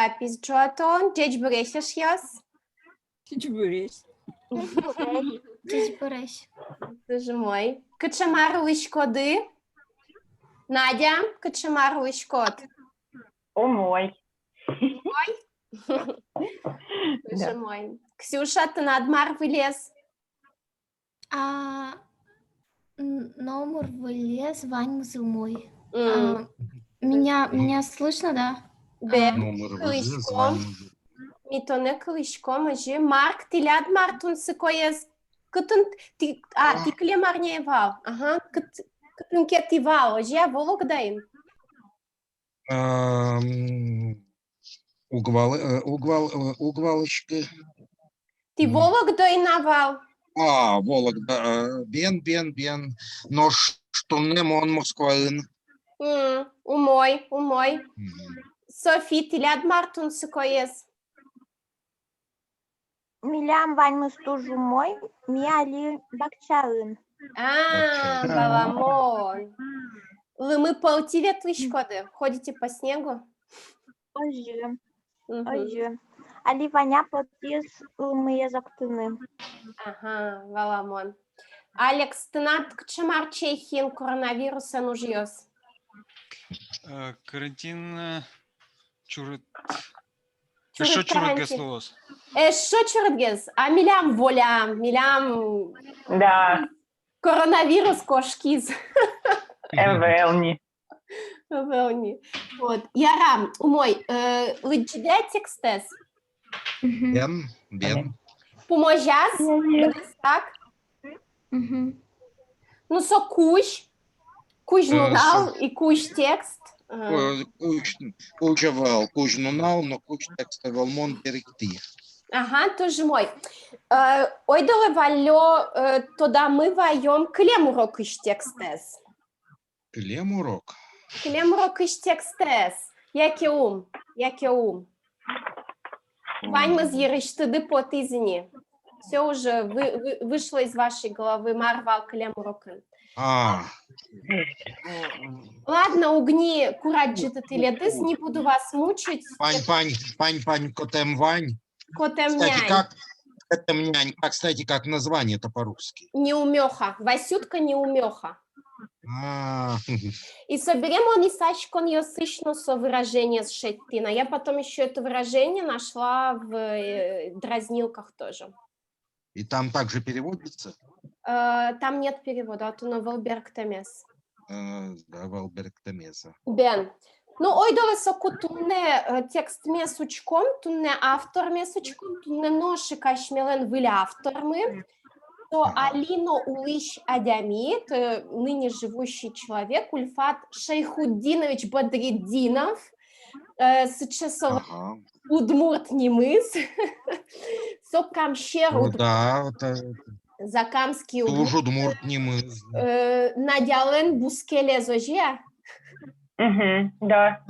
запись, Джоатон. Джеч Буресиш яс. Hiç böreğiz. Тичбуреш. Дуже мой. Качамар Лышкоды. Надя, Качамар Лышкод. О мой. Дуже мой. Ксюша, ты надмар вылез. Номер вылез, Вань мой. Меня слышно, да? Бе, Номер Кылышком. Митоне Кылышком, ажи. Марк, ты ляд Мартун сыкоез. Кытын, ты клемар не евал. Ага, кытын кет евал, ажи, а вологдайын. Угвалочка. Ты вологдайын авал. Вологда. Бен. Но что не мон Москваын. Умой. Софи, ты ляд Мартун сыкоез. Милям Вань стужу мой, миали бакчаын. Баламон. Лымы полтивет Лышкоды. Ходите по снегу? Ожи. Али Ваня потис лымые зактыны. Ага, Валамон. Алекс, ты над кчамар Чехин коронавируса нужьёс? Карантин чурыт. Чурыт Что чурыт карантин. геслос? Шо чурыт? А милям волям, милям Да. коронавирус кошкиз. Эвелни. Вот. Ярам, умой, лыджиде текстес. Бен. Поможас? Так? Ну, со куш нунал и куш текст. Кучавал, куч нунал, но куч текстовал мон перекти. Ага, тоже мой. Ой, доле валё, тода мы ваем клемурок иш текстес. Клемурок. Клемурок иш текстес. Яке ум. Вань, мы з'ерыш, ты депот, извини. Все уже вышло из вашей головы, марвал клемурокын. Ладно, угни, кураджита ты ледыс, не буду вас мучить. Пань, котем Вань. Котем Кстати, нянь. как котем нянь? Кстати, как название-то по-русски? Неумеха. Васютка неумеха. И соберем он и сачкон ее сыщно со выражение с шеттина. Я потом еще это выражение нашла в дразнилках тоже. И там также переводится? Там нет перевода, а то на Валберг-Темес. Да, Валберг-Темеса. Бен. Ну, ой, доле соку тунне текст месучком, тунне автор месучком, тунне ноши кашмелен были автормы, то Алино Улыш Адямит, ныне живущий человек, Ульфат Шейхуддинович Бадриддинов, сейчас Удмурт Немыс, Сокамшер Закамский Удмурт Немыс. Надялен Бускеле Зожья. Да.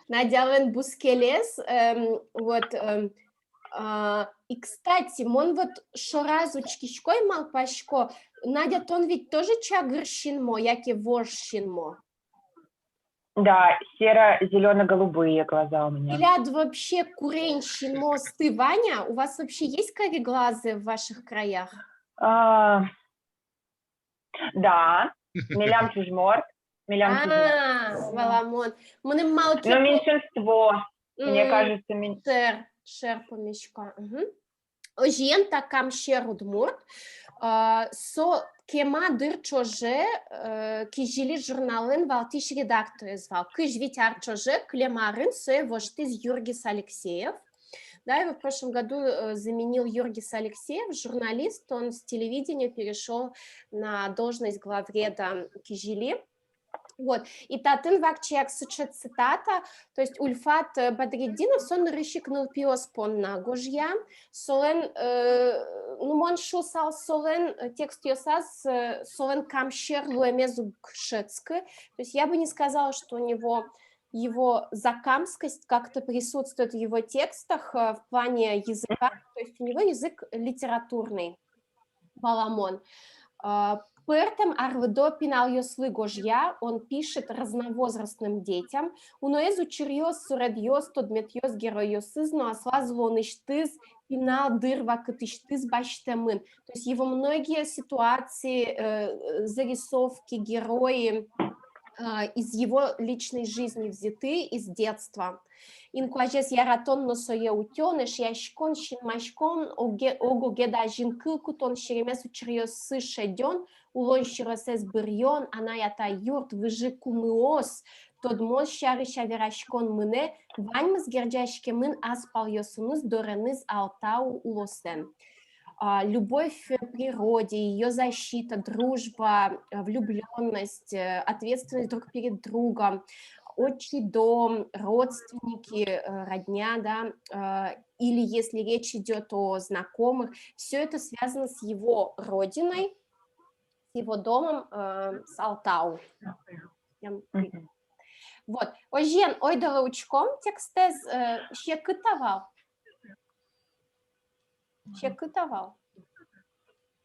Надялен Бускелес, вот, и, кстати, он вот шоразучки мал пашко, Надя, он ведь тоже чагрщинмо, яке вожщинмо. Да, серо-зелено-голубые глаза у меня. Или вообще куренщинмо сты, Ваня? У вас вообще есть кареглазы в ваших краях? Да. Милям чужморт. Валамон. Но меньшинство, мне кажется, Шер помещка. Ожен такам шерудмурт. Со кема дырчоже кижили журналын валтиш редактор звал. Кыж витяр чоже клемарын сое воштиз Юргис Алексеев. Да, его в прошлом году заменил Юргис Алексеев, журналист. Он с телевидения перешел на должность главреда Кижили. Вот, и татын вакчек сычет цитата, то есть Ульфат Бадриддинов сон рыщикнул пиоспон на гожья, солен, ну мон шусал солен, текст йосас, солен камщер луэмезу кшецкы, то есть я бы не сказала, что у него его закамскость как-то присутствует в его текстах в плане языка, то есть у него язык литературный, Баламон. Пертем арвдопинал йослы гожья, он пишет разновозрастным детям, уноэзу чирьос суредьос тодметьос героёсыз, но аслазлоныштыз пинал дырва катыштыз баштемын. То есть его многие ситуации, зарисовки, герои из его личной жизни взяты, из детства. Инкуажес яратон носое утёныш, яшкон шинмашкон, ого геда жинкы кутон шеремес учерёсы шедён, улон широсес бырьон, анаята юрт, выжи кумыос, тодмос шары шаверашкон мыне, ваньмыз герджашке мын аспал йосуныз дореныз алтау улосен. Любовь к природе, ее защита, дружба, влюбленность, ответственность друг перед другом, отчий дом, родственники, родня, да, или если речь идет о знакомых, все это связано с его родиной, с его домом, с Алтау. Вот. Ожен, ойдала учком текстез щекытавал. Щекытавал.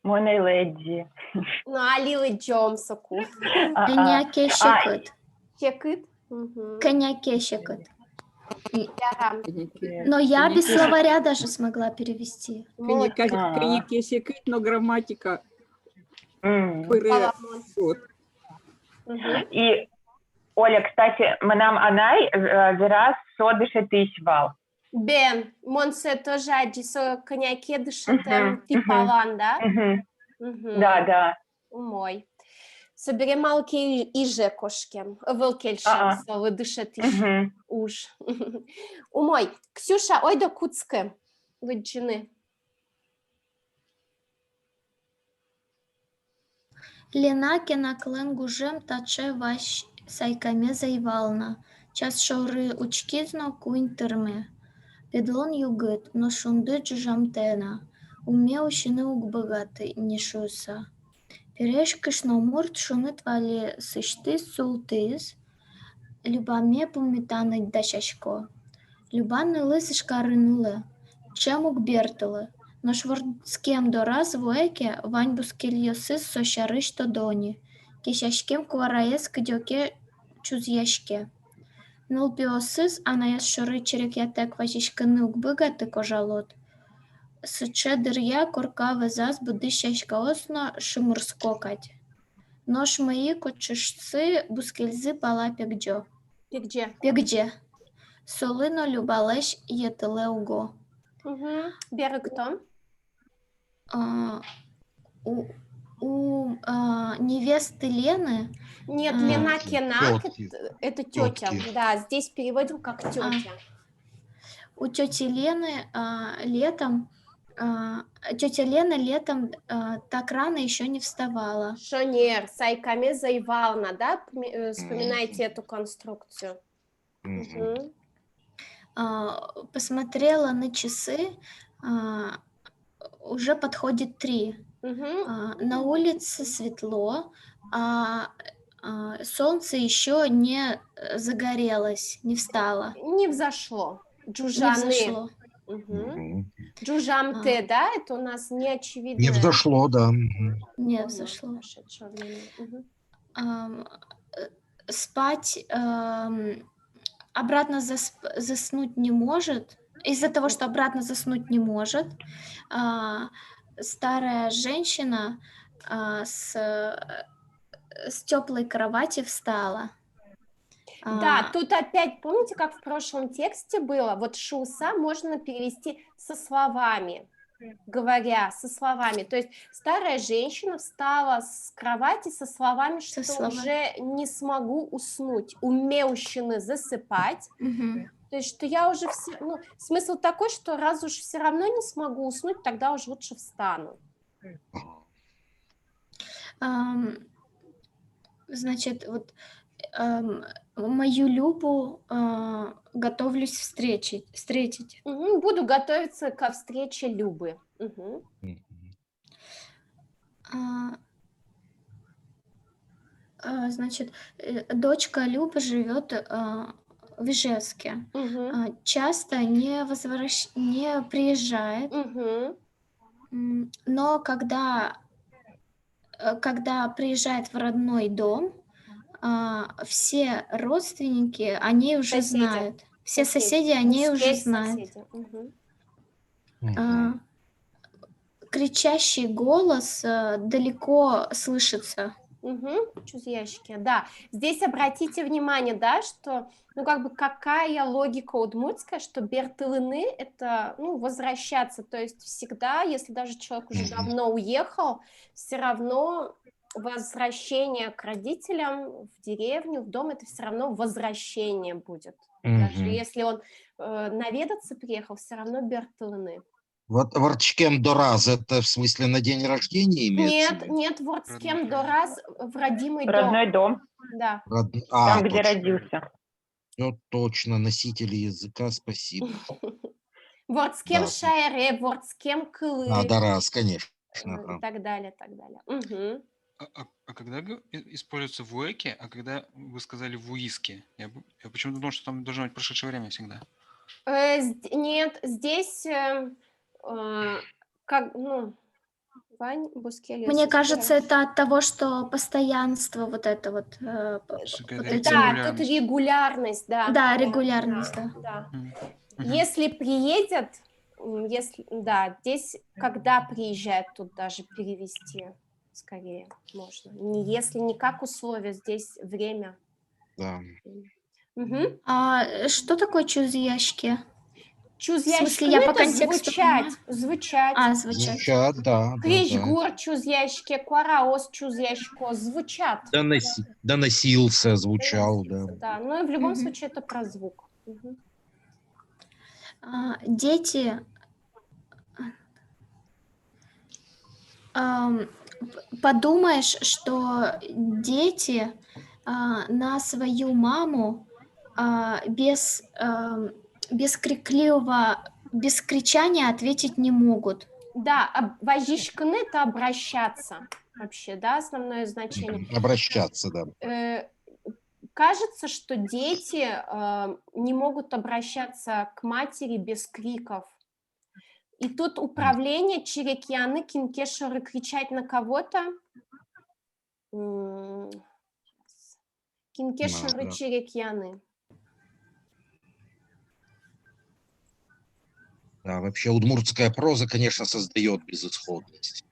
Моной леди. Ну, алилы джомсоку. Коняке щекот. Щекыт? Коняке щекот. Яра. Но я без словаря даже смогла перевести. Коньяки секрет, но грамматика. Вот. И, Оля, кстати, манам анай вирас содыше тысьвал. Бен, монсе тоже адисо коньяке дышатем типалан, да? Да. Мой. Собери малки иже кошкем. Вылкельшем, слово дышат уж. Умой. Ксюша, ой да куцке. Выджины. Ленаке наклен гужем таче ваш сайкаме зайвална. Час шауры учкизно куин терме. Педлон югет, но шунды джамтена. Умеущины угбагаты нишуса. Перешкиш на мурт шуны твали сыштыз султыз. Любаме пумитаны дашашко. Любаны лысышка рынулы. Чемук бертылы. Но швардскем до раз воеке вань бускельёсыз сощарыш то дони. Кешашкем квараес кдёке чузяшке. Нылпиосыз анаяс шоры черек ятек вашишканы угбыгаты кожалот. Сыче дырья корка везас буды шашкаосно шымырскокать. Нож мои кочышцы бускельзы пала пегджо. Пегдже. Солыно любалеш етыле уго. Бери кто? У невесты Лены... Нет, Лена Кенак, это тетя. Тётки. Да, здесь переводим как тетя. У тети Лены летом... тетя Лена летом так рано еще не вставала. Шонер, сайкаме заивална, да? Вспоминайте эту конструкцию. Посмотрела на часы, уже подходит 3. На улице светло, а солнце еще не загорелось, не встало. Не взошло. Не взошло. Джужамте, да? Это у нас не очевидно. Не взошло, да. Не взошло. Спать обратно заснуть не может. Из-за того, что обратно заснуть не может, старая женщина с теплой кровати встала. Да, тут опять, помните, как в прошлом тексте было? Вот шуса можно перевести со словами, говоря со словами. То есть старая женщина встала с кровати со словами, что уже не смогу уснуть. Умеющины засыпать. То есть, что я уже... смысл такой, что раз уж все равно не смогу уснуть, тогда уж лучше встану. Значит, вот мою Любу готовлюсь встретить. Буду готовиться ко встрече Любы. Значит, дочка Любы живет в Ижевске. Часто не приезжает. Но когда когда приезжает в родной дом, все родственники, они уже Соседи. знают. Все Соседи. соседи, они уже Мужские знают. соседи. Мгм. Мгм. Кричащий голос далеко слышится. Чузьяшки, да. Здесь обратите внимание, да, что, ну, как бы, какая логика удмуртская, что бертылыны — это, ну, возвращаться, то есть всегда, если даже человек уже Мгм. давно уехал, все равно возвращение к родителям в деревню, в дом — это все равно возвращение будет. Даже Мгм. если он наведаться приехал, все равно бертылыны. Вот Ворчкем Дораз, это в смысле на день рождения имеется в Нет, виду? нет, вот с кем Родной до раз в родимый дом. Родной дом, Да. там, где Точно. родился. Всё точно, носители языка, спасибо. Вот с кем Да, шайре, вот с кем кылы, Дораз, конечно. и Ага. так далее, так далее. Мгм. А когда используется вуэки, а когда вы сказали вуиски? Я почему-то думал, что там должно быть прошедшее время всегда. Нет, здесь как, ну, Вань Бускелес. Мне кажется, это от того, что постоянство вот это вот. Что какая-то Вот эти Да, вот. тут регулярность. регулярность, да. Да, регулярность, да. Да. Мгм. Если приедет, если, да, здесь, когда приезжает, тут даже перевести скорее можно. Не если, не как условие, здесь время. Да. Мгм. Что такое чузьяшки? Чузьяшки, я ну, по это контексту звучать, понимаю? звучать. Звучать. Звучат, да. Кричгур чузьяшки, квараос чузьяшко, звучат. Доносился, звучал, да. Да, но в любом Мгм. случае это про звук. Мгм. Дети подумаешь, что дети на свою маму без крикливого, без кричания ответить не могут. Да, вожишкны это обращаться вообще, да, основное значение. Обращаться, да. Кажется, что дети не могут обращаться к матери без криков. И тут управление черекьяны, кинкешеры кричать на кого-то. Кинкешеры Да. черекьяны. Да, вообще удмуртская проза, конечно, создает безысходность.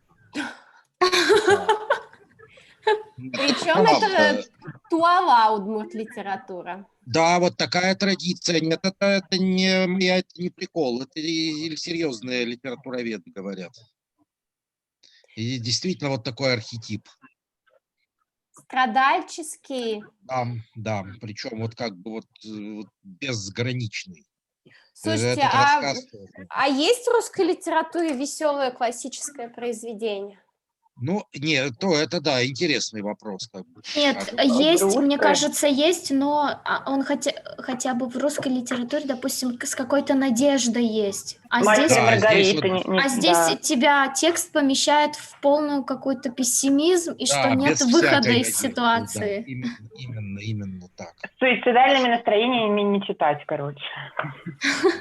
Причем Правда. это туала удмурт литература. Да, вот такая традиция. Нет, это не прикол, это или серьезные литературоведы говорят. И действительно вот такой архетип. Страдальческий. Да, причем вот как бы вот безграничный. Слушайте, Этот рассказ тоже. а есть в русской литературе веселое классическое произведение? Ну, нет, то это, да, интересный вопрос. Как бы. Нет, А есть, русской? мне кажется, есть, но он хотя бы в русской литературе, допустим, с какой-то надеждой есть. А Мастер здесь, и Да, здесь Маргарита. вот- а здесь тебя текст помещает в полную какой-то пессимизм, и что да, нет без выхода всякой из надежды, ситуации. Да, именно так. С суицидальными настроениями не читать, короче.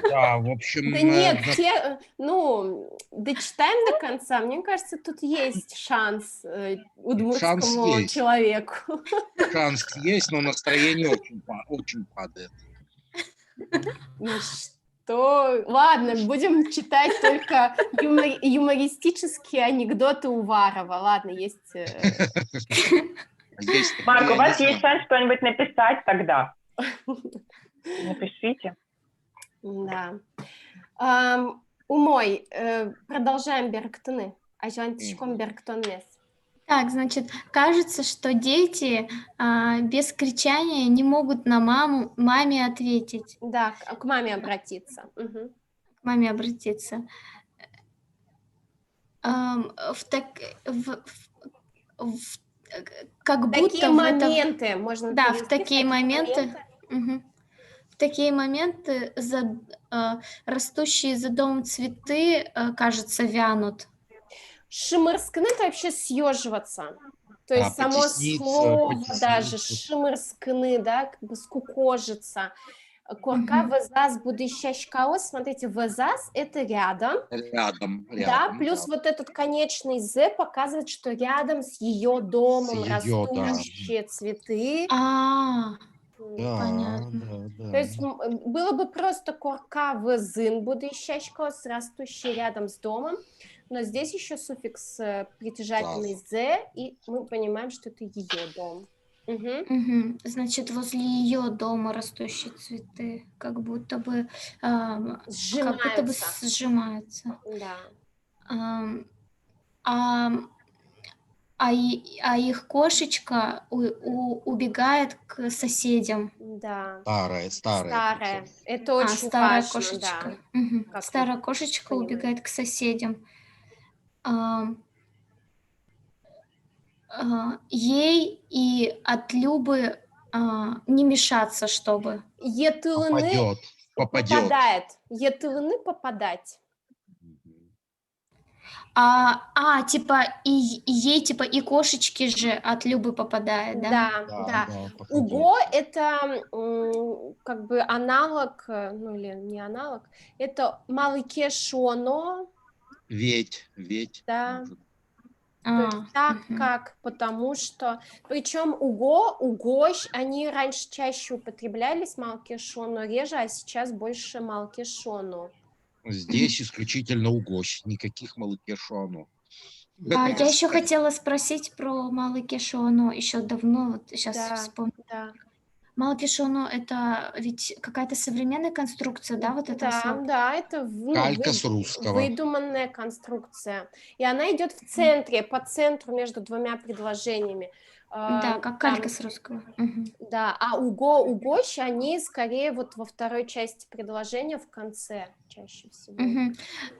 Да, в общем, Да нет, дочитаем до конца. Мне кажется, тут есть шанс шанс удмуртскому есть. человеку. Шанс есть, но настроение очень падает. Ну что? Ладно, будем читать только юмористические анекдоты Уварова. Ладно, есть... Есть Марк, такие, у вас не есть знаю. шанс что-нибудь написать тогда. Напишите. Да. Умой, продолжаем Берктоны. Ажантичком Берктонес. Так, значит, кажется, что дети без кричания не могут на маме ответить, Да, к маме обратиться. Мгм. к маме обратиться. Как будто Такие в это... моменты можно Да, в перевести, такие моменты. Мгм. В такие моменты растущие за домом цветы, кажется, вянут. Шимырскны — это вообще съеживаться. То есть само потесниться, слово даже потесниться. шимырскны, да, как бы скукожиться. Корка Мгм. везас будущащкаос. Смотрите, везас это рядом. Рядом, Да, рядом. плюс да. вот этот конечный «з» показывает, что рядом с ее домом её, да. растущие цветы. А, Да, понятно. да, То есть да. было бы просто корка везын будущащкаос, растущий рядом с домом, но здесь еще суффикс притяжательный «з», и мы понимаем, что это ее дом. Мгм. Мгм. Значит, возле ее дома растущие цветы, как будто бы Сжимаются. сжимаются. Да. Ам, ам, а их кошечка убегает к соседям. Да. Старая Старая. причём. Это очень Старая важно, кошечка. да. Мгм. Как Старая мы кошечка понимаем. убегает к соседям. Ам, ей и от Любы не мешаться, чтобы. Етылыны Попадет. попадает. Етылыны попадать. Мгм. Типа и ей типа и кошечки же от Любы попадает, да? Да, Да, да. да, попадет. Уго это как бы аналог, ну или не аналог, это малыке шоно, Ведь. да. Может. То есть так Мгм. как, потому что, причем угощ, они раньше чаще употреблялись малкешо, но реже, а сейчас больше малкешону. Здесь исключительно угощ, никаких малыкешону. Я Это еще хотела спросить про Малый Кешоно еще давно, вот сейчас Да, вспомнила. да. Малый Кешоно это ведь какая-то современная конструкция, да, вот это Да, слово? да, это калька с русского. выдуманная конструкция. И она идет в центре, по центру между двумя предложениями. Да, как Там, калька с русского. Мгм. да, а угощ, они скорее вот во второй части предложения в конце чаще всего. Мгм.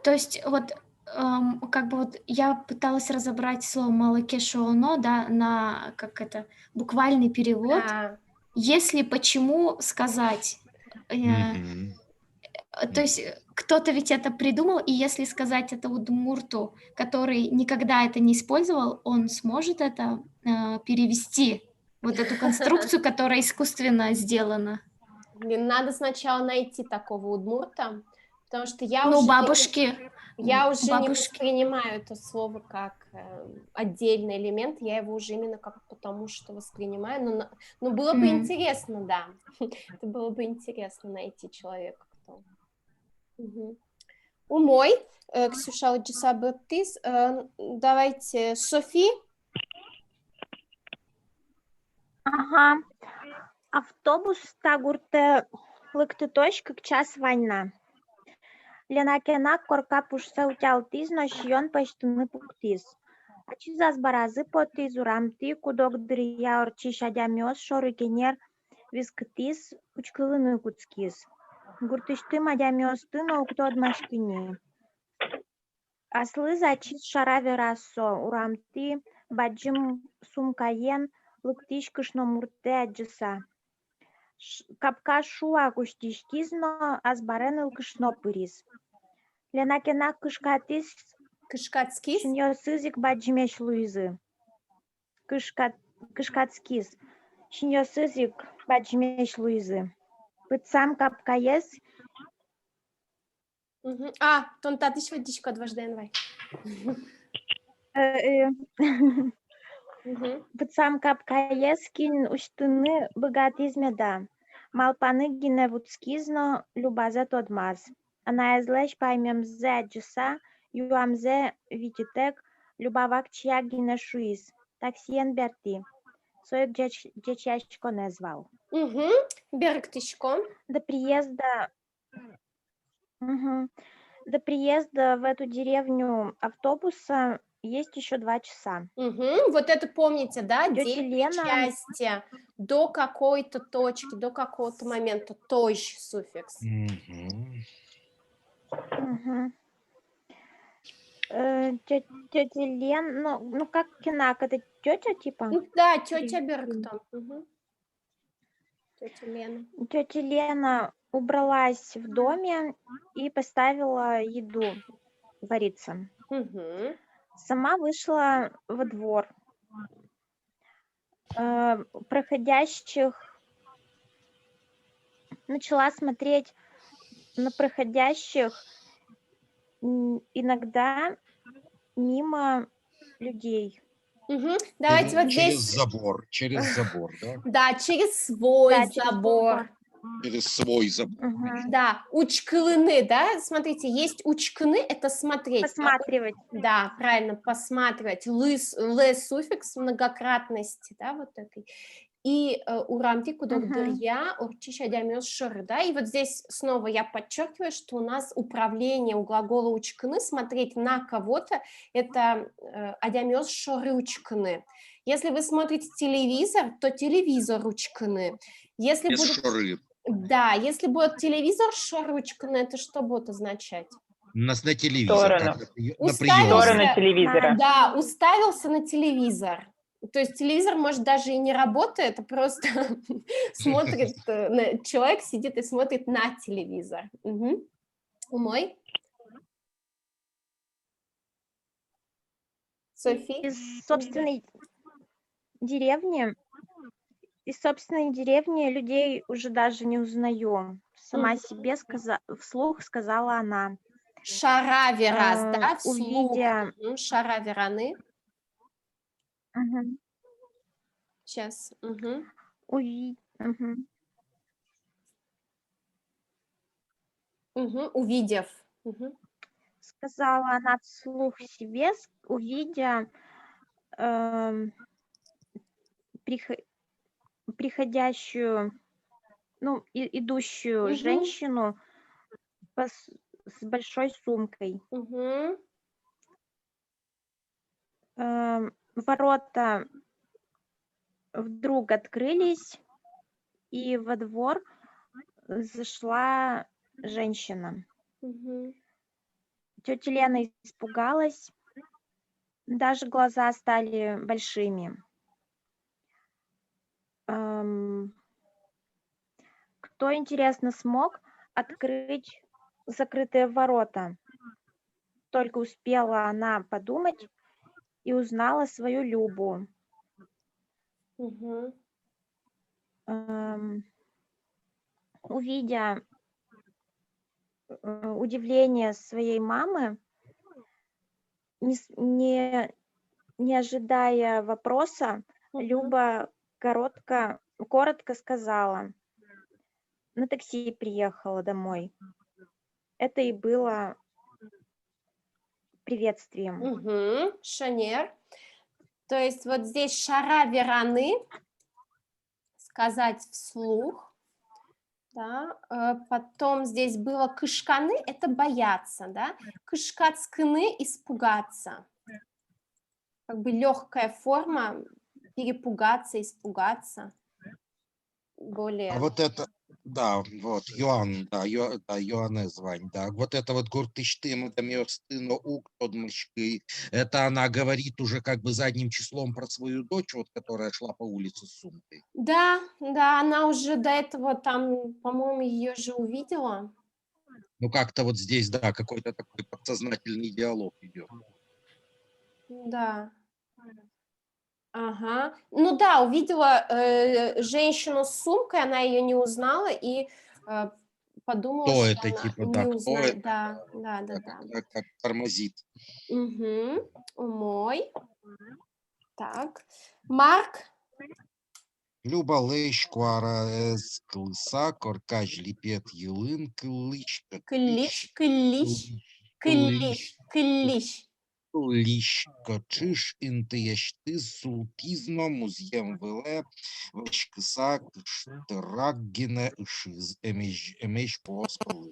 То есть вот как бы вот я пыталась разобрать слово Малый Кешоно, да, на как это буквальный перевод. Да, Если почему сказать. Мгм. То есть кто-то ведь это придумал, и если сказать это удмурту, который никогда это не использовал, он сможет это перевести, вот эту конструкцию, которая искусственно сделана. блин, надо сначала найти такого удмурта, потому что я Ну, уже бабушки, не бабушки. воспринимаю это слово как отдельный элемент, я его уже именно как потому что воспринимаю, но было бы М. интересно, да, это было бы интересно найти человека, кто. Мгм. Умой, Ксюша Алджисабытис, давайте, Софи, Ага. Автобус тагурте лыктыточ час война. Ленакена корка пушса утялтиз, но шион паштыны пуктиз. Ачизас баразы потиз урамти, кудок дрия орчи шадямиос шорыкенер висктиз, учкылыны куцкиз. Гуртышты мадямиосты, но уктод машкини. Аслы зачиз шарави рассо урамти, баджим сумкаен, лыктиш кышно мурте аджыса. Капка шуа куштишкизно, азбарен ылкышно пырис. Ленакена кышкатис, Кышкацкис, шиньосызик баджимеш луизы. Кышкацкиз, шиньосызик баджимеш луизы. Пыцам капкаес, тонтатыш водичка дважды энвай. пыцам капкаес, кин уштыны богатизмеда. Малпаны гиневудскизно, любазе тодмаз. Анаезлеш паймемзе аджыса, юамзе вититек, любавак чья гинешуиз. Таксиен берти. Соек дечачко назвал. Берегтышко. До приезда в эту деревню автобуса есть еще 2 часа. Вот это помните, да, Тётя действие Лена- части до какой-то точки, до какого-то момента, тощ суффикс. Мгм. Тетя Лен, ну как Кинак, это тетя типа? Да, тетя Бергтон. Тетя Лена. Тетя Лена убралась в доме и поставила еду вариться. Сама вышла во двор. Проходящих начала смотреть на проходящих, иногда мимо людей. Давайте вот Через здесь, забор, да? да, через свой Да, через забор. Через свой забор. Мгм. Да, учкылыны, да, смотрите, есть учкны, это смотреть. Посматривать. Да, правильно, посматривать. Лы суффикс многократности, да, вот этой. И урамти кудокдырья, урчиш адямёс шоры, да, и вот здесь снова я подчеркиваю, что у нас управление у глагола учкны, смотреть на кого-то, это адямёс шоры учкны. Если вы смотрите телевизор, то телевизор учкны. Если Без будет... шоры. Да, если будет телевизор шоручкны, это что будет означать? Нас на телевизор, как на Уставился. Сторону приеме. телевизора. Да, уставился на телевизор. То есть телевизор, может, даже и не работает, а просто смотрит, человек сидит и смотрит на телевизор. Умой? Софи? Из собственной деревни людей уже даже не узнаю. Сама себе вслух сказала она. Шараверас, да, вслух. Увидя... Шаравераны. Мгм. Сейчас. Увидев. Сказала она вслух себе, увидя приходящую, ну, идущую женщину с большой сумкой. Ворота вдруг открылись, и во двор зашла женщина. Тетя Лена испугалась, даже глаза стали большими. Кто, интересно, смог открыть закрытые ворота? Только успела она подумать и узнала свою Любу. Увидя удивление своей мамы, не ожидая вопроса, Люба коротко сказала: на такси приехала домой. Это и было приветствием. Шанер. То есть вот здесь шаравераны, сказать вслух. Да, потом здесь было кышканы, это бояться, да, кышкацкны, испугаться, как бы легкая форма, перепугаться, испугаться, более... А вот это, да, вот, Йоанн, да, Йоанне звань, да, вот это вот гуртыштым, это мёрстыно ук подмышкой, это она говорит уже как бы задним числом про свою дочь, вот, которая шла по улице с сумкой. Да, да, она уже до этого там, по-моему, ее же увидела. Ну, как-то вот здесь, да, какой-то такой подсознательный диалог идет. Да. Ага. Ну да, увидела женщину с сумкой, она ее не узнала и подумала, Кто что это, она типа, не да, кто узнает. это? Да. Как тормозит. Мой. Так. Марк. Люба лещ, куара эс клыса, коркач липет елын, клычка, Клич. Лищка чиш інтияшти султізно музєм веле вешкиса кштраггіне ишиз емеш поспали.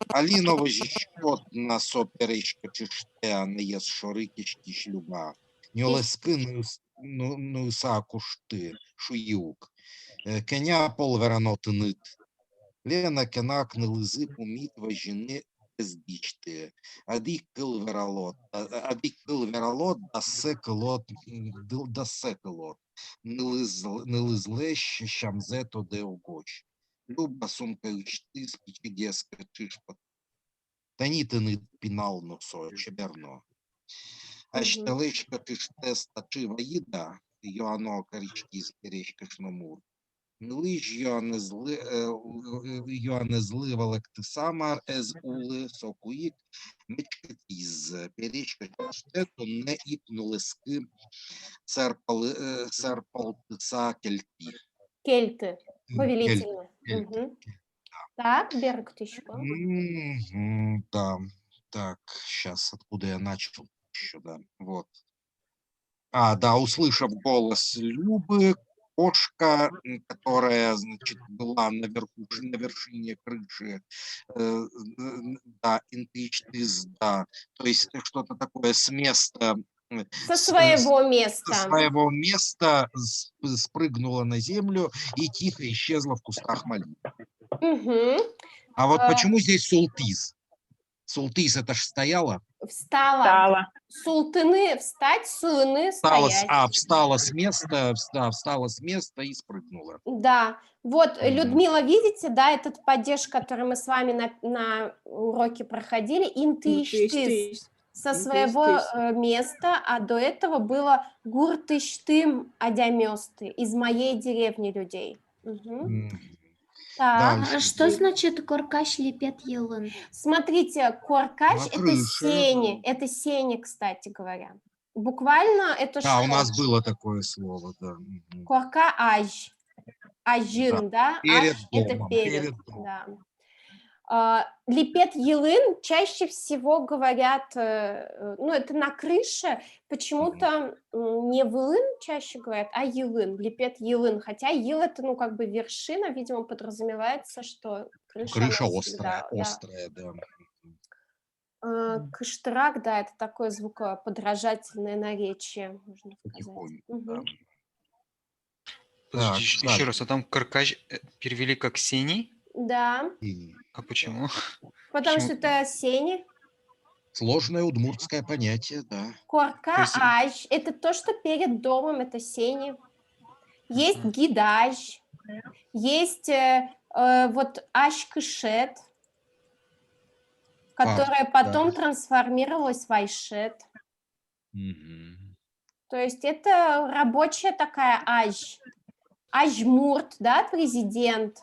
Аліново жіщот на соперечка чиште, а не єс шорикішті шлюба. Ньолески нуса кушти, шуюк. Кеня полверанот нит. Лена кенак не лизи поміт важіни здічти. Ади кил вералот дасе килот. Не лизлещ щамзе то де огоч. Люба сумка ічти спічігеска чишпат. Та ні ти не пінал носо, чеберно. А щелечка ти ж теста чива їда, Йоанно карічки з керечка шномур. Милиш Йоанне зливалек ти сама ез ули сокуїк мечкет із перечка штету не іпнули ски серпалтиса кельті. Кельты. Повелительно. Кельты. Мгм. Так, Берг, ты еще. Да, так, сейчас откуда я начал еще, да, вот. Да, услышав голос Любы, кошка, которая, значит, была на вершине крыши, да, интуиштиз, да, то есть что-то такое с места, Со своего места. со своего места спрыгнула на землю и тихо исчезла в кустах малины. Мгм. А вот А. почему здесь Султиз? Султиз это ж стояла? Встала. Стала. Султаны встать, сулыны стоять. Встала с места, встала с места и спрыгнула. Да, вот, Мгм. Людмила, видите, да, этот падеж, который мы с вами на уроке проходили, интыштыс со своего места, а до этого было гуртыштым адямёсты, из моей деревни людей. Мгм. Так, Дальше. А что значит коркаш лепет елын? смотрите, коркач На это крыше. сени, кстати говоря. Буквально это Да, у что? нас было такое слово, да. Мгм. Корка аж. Ажин, да? Перед Аж это домом, перед. перед домом. Да. Лепет елын чаще всего говорят, ну, это на крыше, почему-то не вылын чаще говорят, а елын, лепет елын. Хотя ел это, ну, как бы вершина, видимо, подразумевается, что крыша, Крыша она острая, всегда, острая, да. Кыштырак, да, это такое звукоподражательное наречие, можно сказать. Потихоньку, Мгм. да. Подождите, Так, еще дальше. раз, а там каркач перевели как синий? Да, И А почему? потому Почему? что это сени. Сложное удмуртское понятие, да. Корка То есть- аж это то, что перед домом, это сени. Есть гидаж, есть вот аш-кышет, которая потом трансформировалась в айшет. Мгм. То есть это рабочая такая аж. Ажмурт, да, президент.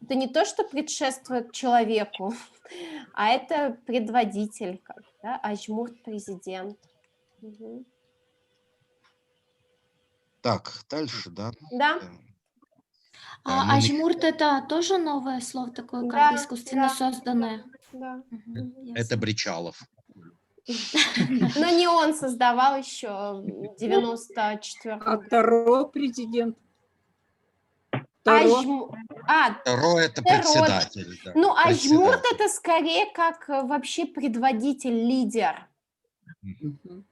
Это не то, что предшествует человеку, а это предводитель, как, да, ажмурт президент. Мгм. Так, дальше, да. Да. Да, А мы ажмурт это тоже новое слово такое, как Да, бы искусственно да. созданное? Да. Мгм, Это ясно. Бричалов. Но не он создавал еще в 94-м. А Таро президент. Ажму- А, Второй это Таро. председатель. Да, ну, ажмурт председатель. это скорее как вообще предводитель, лидер. Мгм.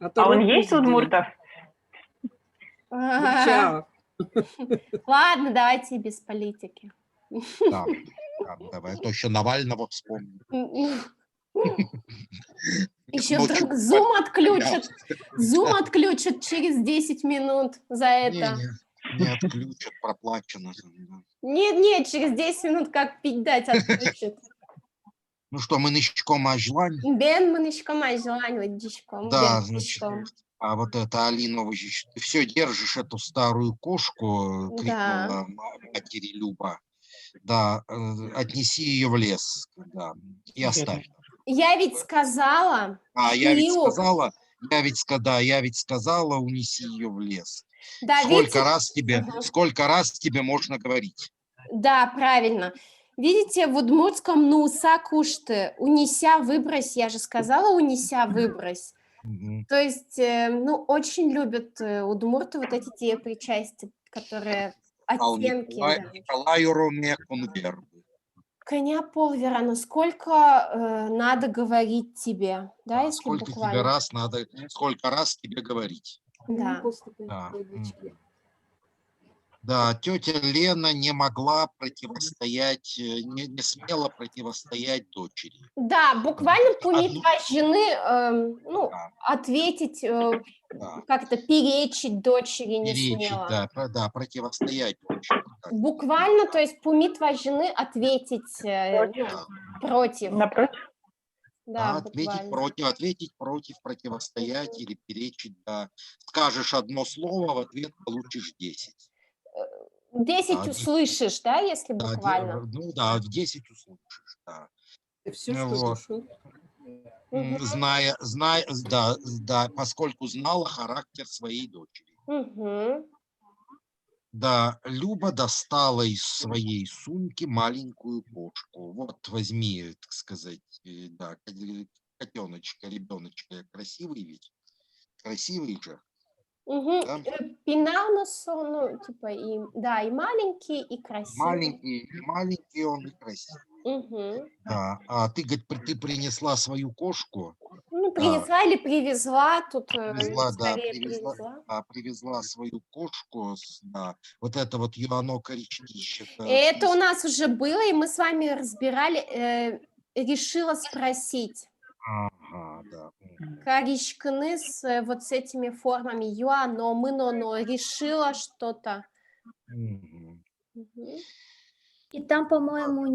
А Таро он есть у президент. удмуртов? Бричалов. Ладно, давайте без политики. Да, да, давай, а то еще Навального вспомним. Еще Ночью вдруг Zoom Да. отключат через 10 минут за это. Не отключат, проплачено. Да. Нет, через 10 минут как пить дать отключат. Ну что, мы нычком ажлань. Бен мынычком ажлань, водичком, Да, бен значит, пешком. а вот это Алина, ты все держишь эту старую кошку, Да. крикнула матери Люба. Да, отнеси ее в лес, да, и оставь. Я ведь сказала, Я ведь Фиук. сказала, я ведь сказала, унеси ее в лес. Да, Сколько видите? раз тебе можно говорить? Да, правильно. Видите, в удмуртском нуса кушты, унеся, выбрось, я же сказала, унеся, выбрось. Мгм. То есть, ну, очень любят удмурты вот эти те причастия, которые оттенки. Да. Николаю Роме конвербы. Коня полвера, но сколько надо говорить тебе, да, если Сколько буквально. сколько раз тебе говорить? Да. Да. Да, тетя Лена не могла противостоять, не смела противостоять дочери. Да, буквально Одну- пумитва жены, ну, Да. ответить, Да. как-то перечить дочери не Перечить, смела. да, противостоять дочери. Буквально, то есть пумитва жены ответить Да. против. Напротив? Да, Ответить против, противостоять или перечить, да. Скажешь одно слово, в ответ получишь 10. 10 Да, услышишь, да, если да, буквально? ну да, в 10 услышишь, да. Все, Ну что вот. слышал. Мгм. Да, поскольку знала характер своей дочери. Мгм. Да, Люба достала из своей сумки маленькую кошку. Вот, возьми, так сказать, да, котеночка, ребеночка. Красивый ведь? Красивый же, Мгм. да? Пинанусу, ну, типа, да, и маленький, и красивый. Маленький он и красивый. Мгм. Да, а ты, говорит, ты принесла свою кошку? Ну, Да, принесла или привезла, тут скорее привезла, привезла. привезла свою кошку, да, вот это вот Юано коричневище. Это у нас уже было, и мы с вами разбирали, решила спросить. Ага, да. Коричканы вот с этими формами юано, мыноно, решила что-то. Мгм. Мгм. И там, по-моему,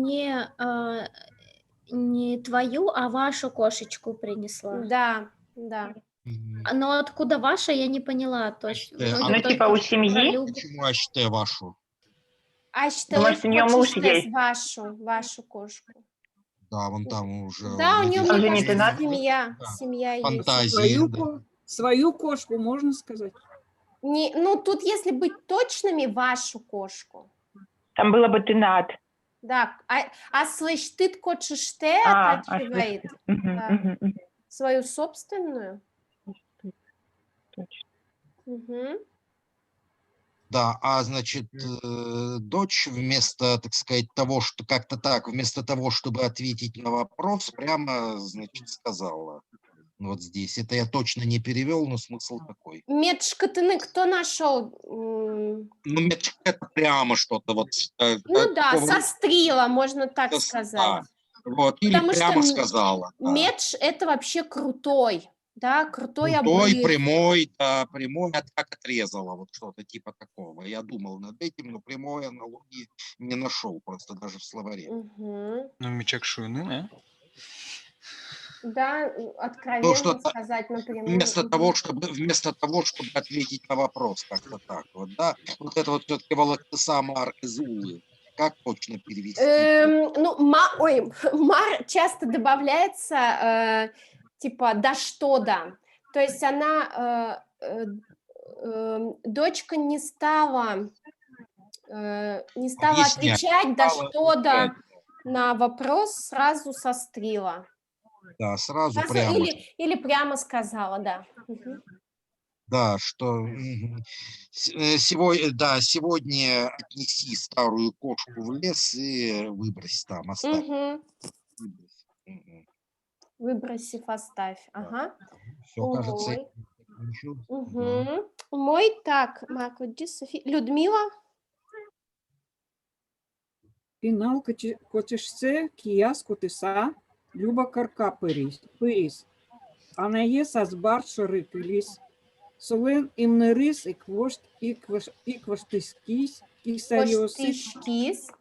не твою, а вашу кошечку принесла. Да, да. Мгм. Но откуда ваша, я не поняла. То есть А вроде Ну, ты типа только у про семьи? Любу. почему АЩТ вашу? А Ну, что может, у нее муж есть. вашу кошку? Да, вон там уже Да, у нее, надеюсь, мне Он же не кажется, женат? да, семья есть. фантазии, да. Свою кошку можно сказать? Ну, тут, если быть точными, вашу кошку. Там было бы тынат. Да, слышь, ты хочешь ты А, оттачивает слышно. свою собственную. Точно. Мгм. Да, а значит, дочь вместо, так сказать, того, что как-то так, вместо того, чтобы ответить на вопрос, прямо, значит, сказала. Вот здесь. Это я точно не перевел, но смысл такой. Медшкатыны кто нашел? Ну, это прямо что-то вот Ну да, такого сострила, можно так да, сказать. вот, или Потому что прямо сказала. Да. медж это вообще крутой, да, крутой Крутой, обрыв. прямой, да, прямой, а так отрезала, вот что-то типа такого. Я думал над этим, но прямой аналогии не нашел, просто даже в словаре. Мгм. Ну, мечек шуйны, да? Да, Ну, откровенно что-то сказать напрямую. вместо того, чтобы ответить на вопрос, как-то так вот, да. Вот это вот все-таки Валактыса Мар Эзулы. Как точно перевести? Ну, мар часто добавляется, типа, да что да. То есть она, дочка не стала Объяснять. отвечать да Стала что да отвечать. на вопрос, сразу сострила. Да, сразу прямо. Или прямо сказала, да. Мгм. Да, что сегодня отнеси старую кошку в лес и выбрось там, оставь. Мгм. Выбрось. Мгм. Выбросив, оставь. Да. Ага. Все, кажется, Мой. закончил. Да. Мгм. Мой, так, Марко, Софи. Людмила? Пінал котишце, кияс котиса, люба карка пиріс. А не є сазбар шорипиліс, солен імнерис і кваштискіс, кісаріосис, Коштишкис.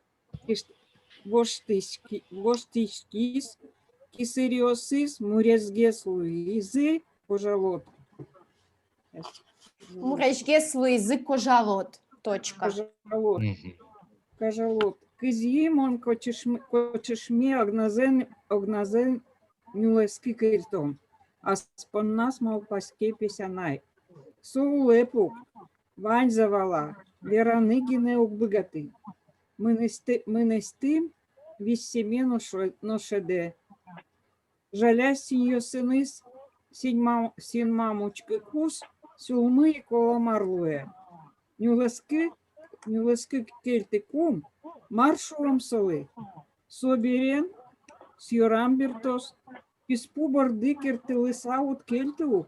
воштишкіс, кісаріосис, мурязгес луїзи, пожалот. Мурашгес язык кожалот. Точка. Пожалот. Мгм. Кажалот. Кызьемон кочешме огназен нюлески кельтон. Аспоннас мол паске песянай. Сулепук. Вань завала. Вераныгине убыгаты. Мынестым виссеме ношеде. Жаля синьо сыныс син мамучки кус сулмы и коламарлуе. Нюлески кельтикум маршулом соли. Соберен сьорамбертос писпубар дикер телесаут кельту.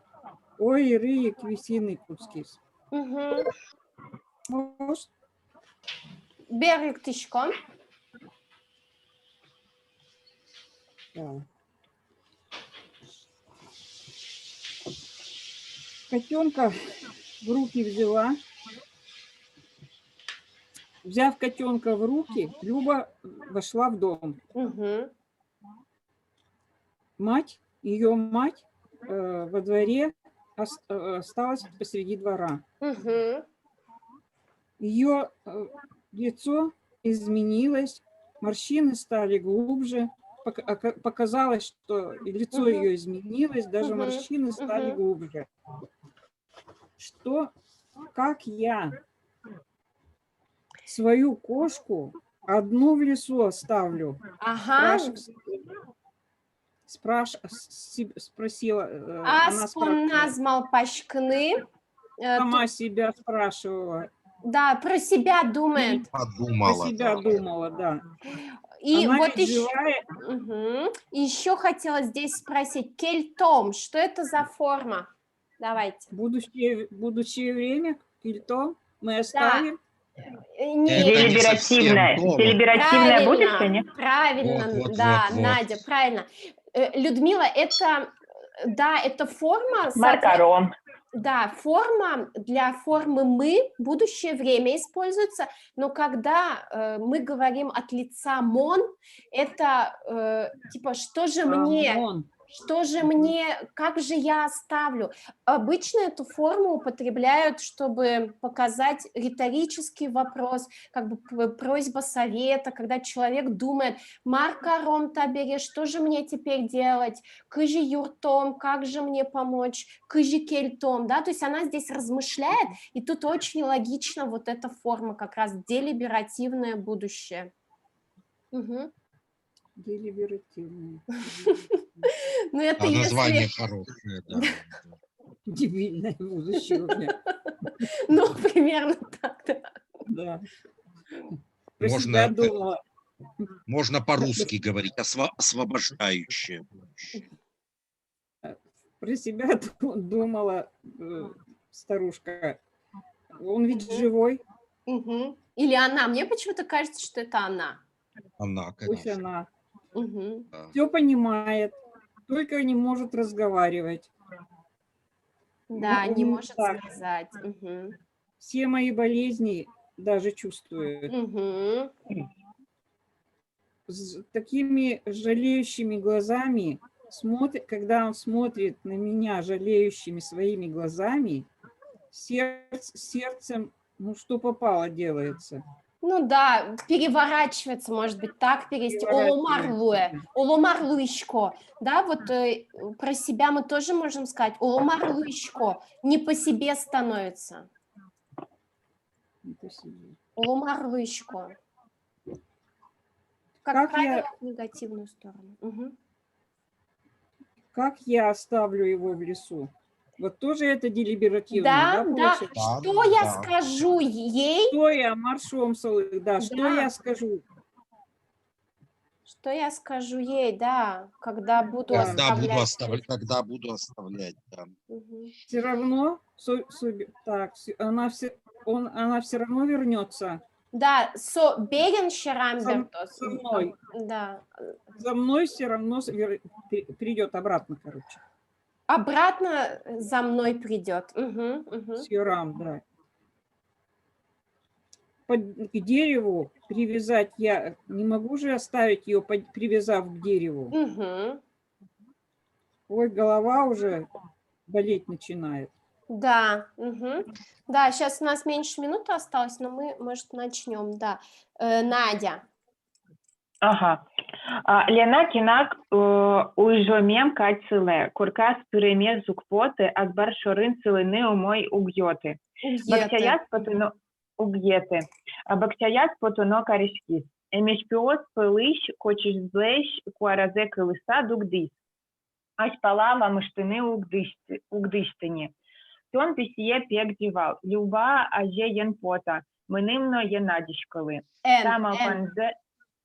Ой, рыек висины кускис. Мгм. Может, Берег тишком. да. Котенка в руки взяла. Взяв котенка в руки, Люба вошла в дом. Мгм. Ее мать во дворе осталась посреди двора. Мгм. Ее лицо изменилось, морщины стали глубже. Показалось, что лицо ее изменилось, даже морщины стали глубже. Как я свою кошку одну в лесу оставлю? Ага. Спросила, она Аспон назвал пашкны. сама себя спрашивала. Да, про себя думает. Подумала. Про себя да. думала, да. И Она вот ведь еще, живая. еще хотела здесь спросить, кельтом, что это за форма? Давайте. Будущее время, кельтом, мы оставим. Нет. Это не совсем то. Делиберативное будущее, нет? Правильно, Вот, да, вот. Надя, правильно. Людмила, это форма... Маркаром. Да, форма для формы «мы» будущее время используется, но когда мы говорим от лица «мон», это типа «что же мне, как же я оставлю?» Обычно эту форму употребляют, чтобы показать риторический вопрос, как бы просьба совета, когда человек думает «маркаром табере, что же мне теперь делать? Кыжи юртом, как же мне помочь? Кыжи кельтом», да, то есть она здесь размышляет, и тут очень логично вот эта форма, как раз делиберативное будущее. Угу. Делиберативное. Ну, это название если... хорошее, да. Дебильное будущее у меня. Ну, примерно так, да. Да. Про себя думала. Можно по-русски говорить, освобождающее. Про себя думала старушка. Он ведь живой. Угу. Или она. Мне почему-то кажется, что это она. Она, Пусть конечно. она. Угу. Да. Все понимает, только не может разговаривать. Да, не может так. сказать. Угу. Все мои болезни даже чувствует. Угу. С такими жалеющими глазами, когда он смотрит на меня жалеющими своими глазами, сердцем, ну что попало делается. Ну да, переворачивается, может быть, так перевести. Оломарлуишко. Да, вот про себя мы тоже можем сказать. Оломарлуишко. Не по себе становится. Оломарлуишко. Как правило, в негативную сторону. Угу. Как я оставлю его в лесу? Вот тоже это делиберативное, да, получается? Что я скажу ей? Что я маршом, да, что я скажу? Что я скажу ей, да, когда буду оставлять. Когда буду оставлять, да. Угу. Все равно, так, она все равно вернется. Да, берен шерамбертос. Со мной. Да. За мной все равно придет обратно, короче. Обратно за мной придет. Угу. Сьорам, да. К дереву привязать я не могу же оставить ее, привязав к дереву. Угу. Ой, голова уже болеть начинает. Да, угу. Да, сейчас у нас меньше минуты осталось, но мы, может, начнем, да. Надя. Ага. Лена кинак уйжомем кайцыле, куркас пюреме зукпоты, акбар шорын цылыны умой угьоты. Бактяяс потуно угьеты. Бактяяс потуно каришкис. Эмешпиос пылыш, кочиш злэш, куаразе крылыса дугдис. Ась палава мыштыны угдыштыне. Тон писие пек дивал. Люба аже ен пота. Мынымно енадишкалы. Там алпанзе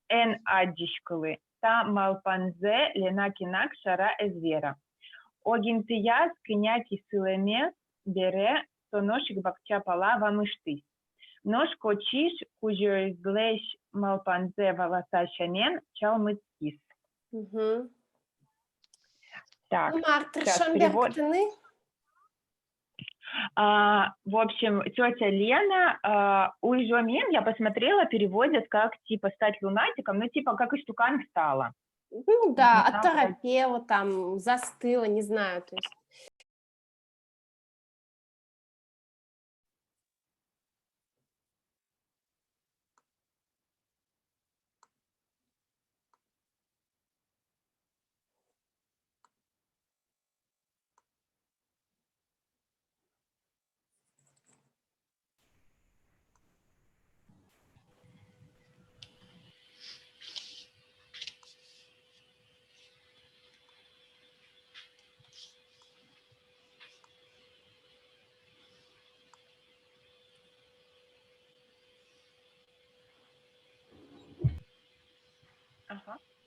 эн адишкалы. Там малпанзе лена кинак шара эзвера. Огинтияс кыняки сылеме бере тоношик бакча палава мыштыс. Нож кочиш кужезлеш малпанзе волосащанен чалмыцкис. Угу. Так, перевод. В общем, тетя Лена, уйжомен, я посмотрела, переводят как типа стать лунатиком, ну типа как истукан стала. Ну да, оторопела там, застыла, не знаю, то есть.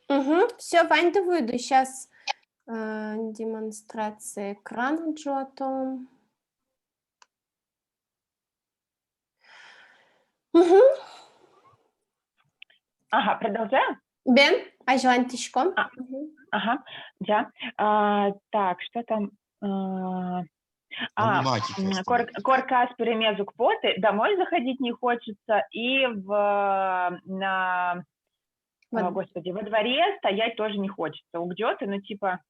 Ага. Все, Вань, выйду. Сейчас демонстрация экрана Джото. Ага, продолжаем? Бен, Ажуан Тишком. А. Ага, да. Так, что там? Коркас перемезук поты. Домой заходить не хочется. И господи, во дворе стоять тоже не хочется. Угдёты, ну типа...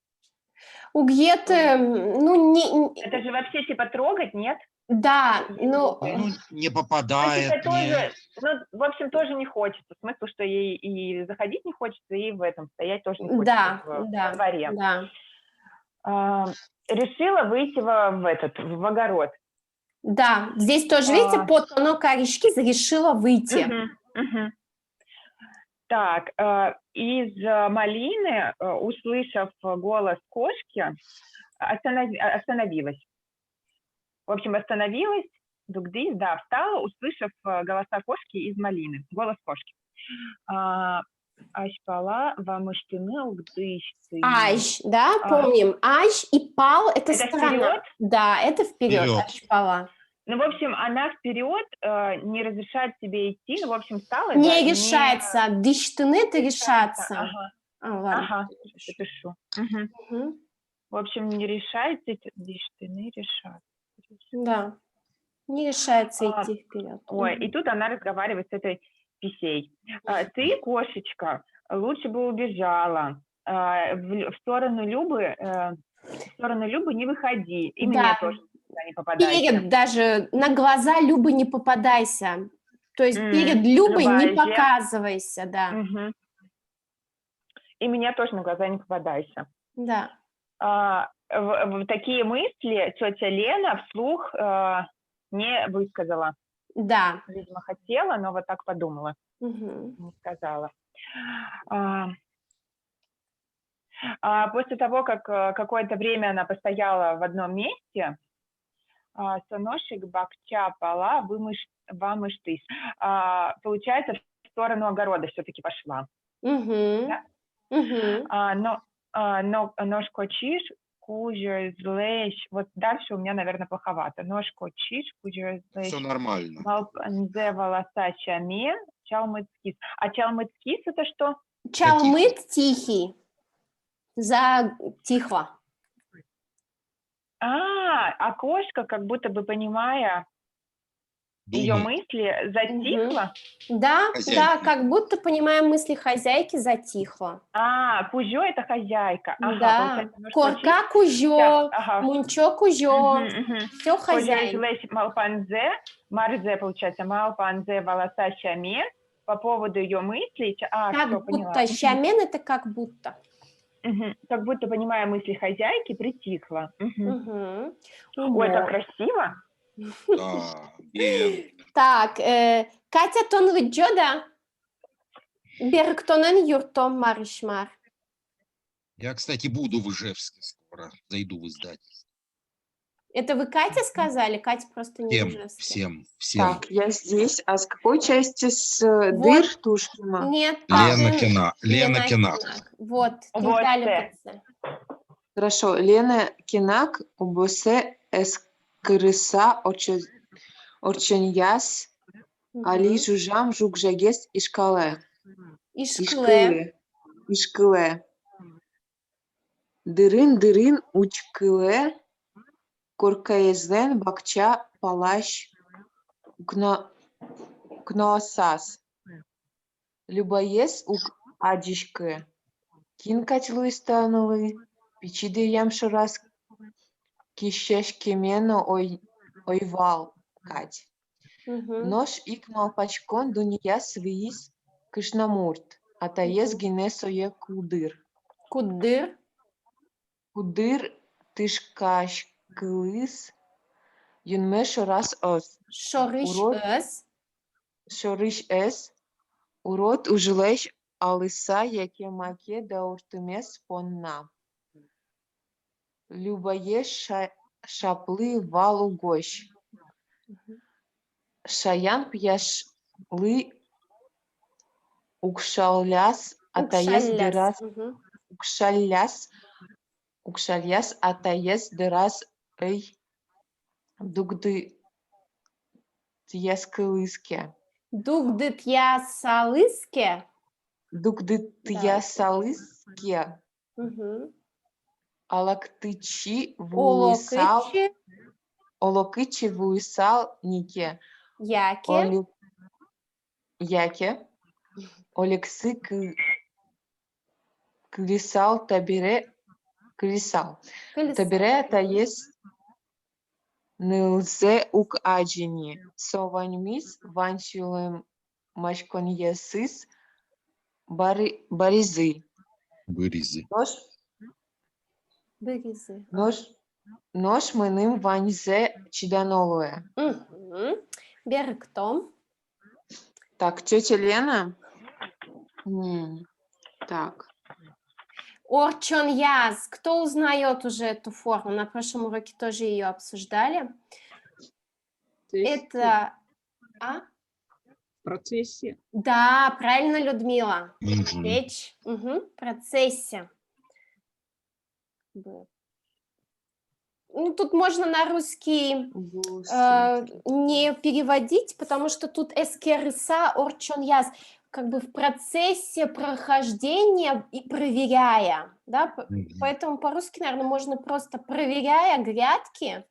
Угьеты, ну, не... Это же вообще типа трогать, нет? Да, ну... Ну, не Ну, попадает, типа тоже, в общем, тоже не хочется. Смысл, что ей и заходить не хочется, и в этом стоять тоже не хочется во дворе. Да. Решила выйти в огород. Да, здесь тоже, видите, под оно корешки решила выйти. Так, из малины, услышав голос кошки, остановилась. В общем, остановилась, встала, услышав голоса кошки из малины, голос кошки. Ашпала, вамыштыны, угдышты. Аш, да, помним. Аш и пал – это сторона. Вперед? Да, это вперед. Ашпала. Ну, в общем, она вперед не разрешает себе идти, ну, в общем, стала. Не решается. Дыштыны – это решаться. Ага, запишу. В общем, не решается, дыштыны решаться. Да, не решается идти вперед. Ой, и тут она разговаривает с этой писей. Ты, кошечка, лучше бы убежала. В сторону Любы не выходи. И меня тоже не попадайся. Перед даже на глаза Любы не попадайся. То есть перед Любой не показывайся, да. И меня тоже на глаза не попадайся. Да. В такие мысли тетя Лена вслух не высказала. Да. Видимо, хотела, но вот так подумала. Не сказала. После того, как какое-то время она постояла в одном месте, Соношик Бакча Пала Вамыштыс, получается, в сторону огорода все-таки пошла. Да? Но ножкочиш, кужер злещ, вот дальше у меня, наверное, плоховато. Ножкочиш, кужер злещ. Все нормально. Малпанзе волоса чаме, чалмыцкис. А чалмыцкис это что? Чалмыт тихий. Затихло. А кошка, как будто бы понимая ее мысли, затихла? Да, да, как будто, понимая мысли хозяйки, затихла. Кужо это хозяйка. Да, корка кужо, мунчо кужо, все хозяйка. Малпанзе, марзе, получается, малпанзе волоса чаме, по поводу ее мыслей. Как будто, чамен это как будто. Как будто, понимая мысли хозяйки, притихла. Ой, как красиво. Да, Так, Катя Тонлыджода, Берктонен Юртом Маришмар. Я, кстати, буду в Ижевске скоро, зайду в издательство. Это вы Кате сказали? Катя просто не в Ижевске. Всем. Так, я здесь. А с какой части? С дыр Тушкина? Нет. Лена Кинак. Вот. Хорошо. Лена Кинак, УБС, СКРСА, Орченьяс, Али Жужам, Жукжагес, Ишкале. Ишкыле. Дырын, Учкыле, Коркаезден, Бакча, Палаш, Кноосас. Любоес, Адишке. Кинкатлы станулы, Пичиды ямшурас, Кишешкемено, Ойвал, Кать. Нож икмал пачкон дуния свиис кышнамурт, атаес генесое кудыр. Кудыр тышкашкылыс, юнме шорас ос. Шориш эс, урод ужилеш алыса, яке маке да уртымес понна. Любое шаплы валу гощ. Шаян пьяшлы укшауляс атаес Укшалляс. дырас Мгм. укшальяс атаес дырас эй дугды тияскылыске. Дугды тьясалыске. Дугды Да. тиясалыске. Мгм. Алактычи вуысал. Олокычи. Олокычи вуысал нике. Яке. Яке. Олексы кылисал табире кылисал. Колесо. Табире таес нылзе ук аджини. Сованьмис вансюлем машконьесыс баризы. Вырезы. Быризы. Нож мыным ваньзе чиданолуэ. Мгм. Берктом. Так, тетя Лена. Так. Орчоньяз. Кто узнает уже эту форму? На прошлом уроке тоже ее обсуждали. То есть Это... в процессе. Да, правильно, Людмила. Мгм. Речь в процессе. Ну, тут можно на русский не переводить, потому что тут эскерыса орчоньяз, как бы в процессе прохождения и проверяя, да, Мгм. поэтому по-русски, наверное, можно просто проверяя грядки.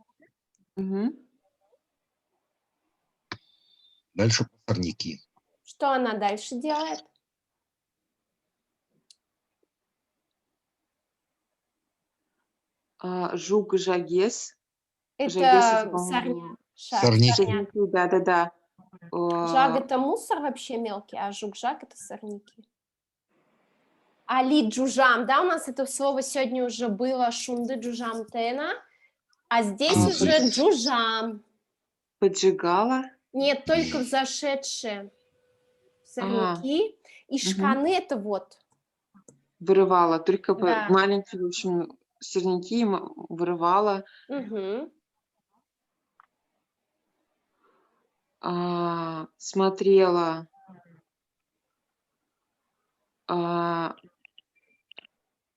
Дальше сорняки. Что она дальше делает? Жук жагес. Это по-моему, Сорняки. сорняк. Да. Жаг – это мусор вообще мелкий, а жук-жак – это сорняки. Али джужам, да, у нас это слово сегодня уже было, шунды джужам тена, а здесь уже джужам. Поджигала. Нет, только взошедшие сорняки. И шканы – это вот. Вырывала. Только Да. маленькие, в общем, сорняки вырывала. Угу. Смотрела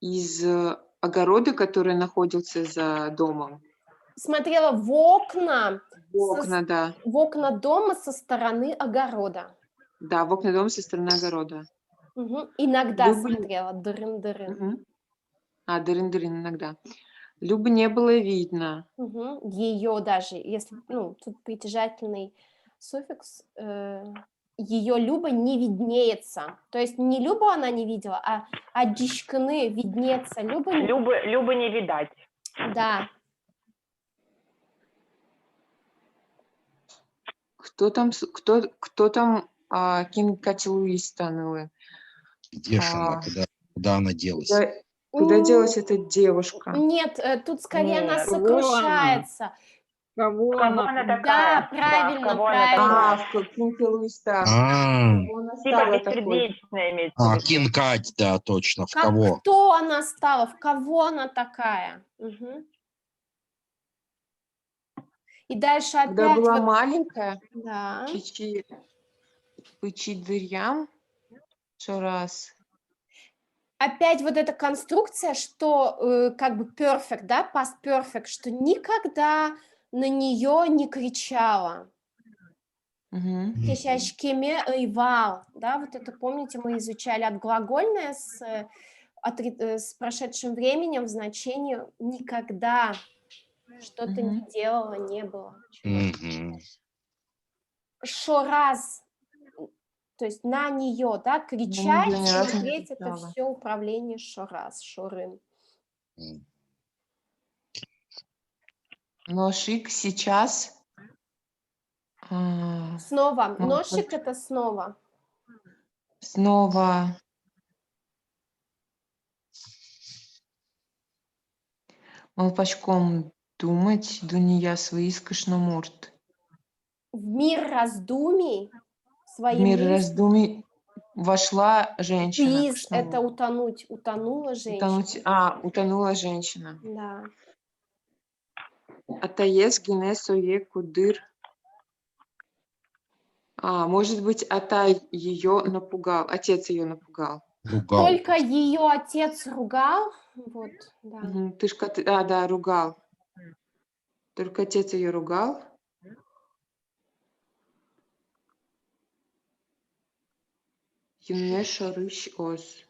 из огорода, который находился за домом. Смотрела в окна. В окна, да. В окна дома со стороны огорода. Да, в окна дома со стороны огорода. Угу. Иногда Любы- смотрела дырын-дырын. Дырын-дырын иногда. Любы не было видно. Угу. Ее даже, если, ну, тут притяжательный суффикс, ее Люба не виднеется. То есть не Любу она не видела, а дишканы виднеется. Люба не видать. Да. Кто там Кинкатилуис станули? Где ж она? Куда она делась? Куда делась эта девушка? Нет, тут скорее она Нет. сокрушается. Кого Кого она? она такая? Да, правильно, кого она правильно. такая? В Кинкатилуис, да. Типа Стала такой. бессердечная имеется в виду. Кинкать, да, точно. В Как кого? кто она стала, в кого она такая? Угу. И дальше опять... Когда была маленькая, Да. Пычи дырям, что раз. Опять вот эта конструкция, что как бы perfect, да, past perfect, что никогда на нее не кричала. Кешашкеме эйвал, да, вот это, помните, мы изучали отглагольное с прошедшим временем в значении никогда что-то не делала, не было. Шораз, то есть на нее, да, кричать, неё ни разу не смотреть, это кричала. все управление шораз, шорым. Ношик сейчас. Снова, Ну, ношик вот. это снова. Снова. Молпачком думать, дуния свискошно мурт. В мир раздумий В своим мир мыслям. раздумий вошла женщина. Из это утонуть, утонула женщина. Утонула женщина. Да. Атаес генесуе кудыр. Может быть, Атай ее напугал, отец ее напугал. Ругал. Только ее отец ругал. Вот, да. Мгм. Да, ругал. Только отец ее ругал. Юнмеш Орыш Оз.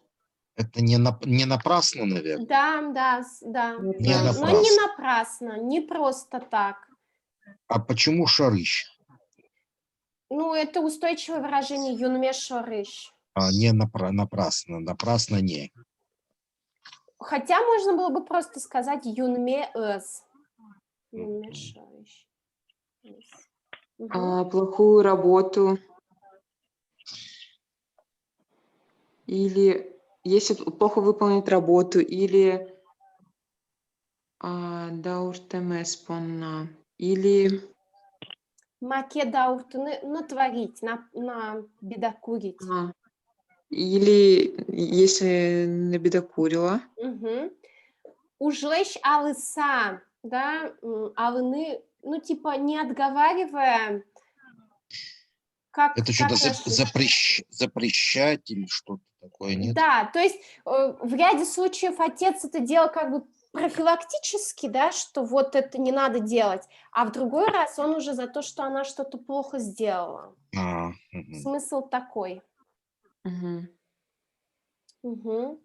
Это не напрасно, наверное. Да. Не Но напрасно. не напрасно, не просто так. А почему шарыш? Ну, это устойчивое выражение юнме шорыш. А не напрасно. Напрасно не. Хотя можно было бы просто сказать юнме эс. Юнме шорыш. Мгм. Плохую работу. Или если плохо выполнить работу, или дауртемес понна, или Македауртуны натворить, набедокурить. или если набедокурила. Угу. Ужлещ алыса, да, алыны, ну, типа, не отговаривая, как... Это что-то как наши- запрещать или что-то такое, нет? Да, то есть в ряде случаев отец это делал как бы профилактически, да, что вот это не надо делать, а в другой раз он уже за то, что она что-то плохо сделала. Мгм. Смысл такой. Мгм. Мгм.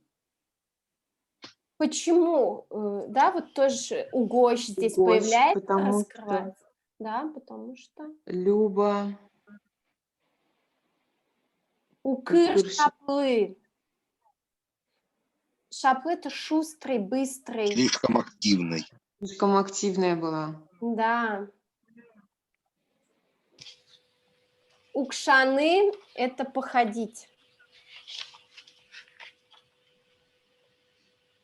Почему, да, вот тоже угощ здесь Угощ, появляется, потому что- раскрывается. Да, потому что Люба. укыр Укыр шаплы. Шаплы это шустрый, быстрый. Слишком активный. Слишком активная была. Да. Укшаны это походить.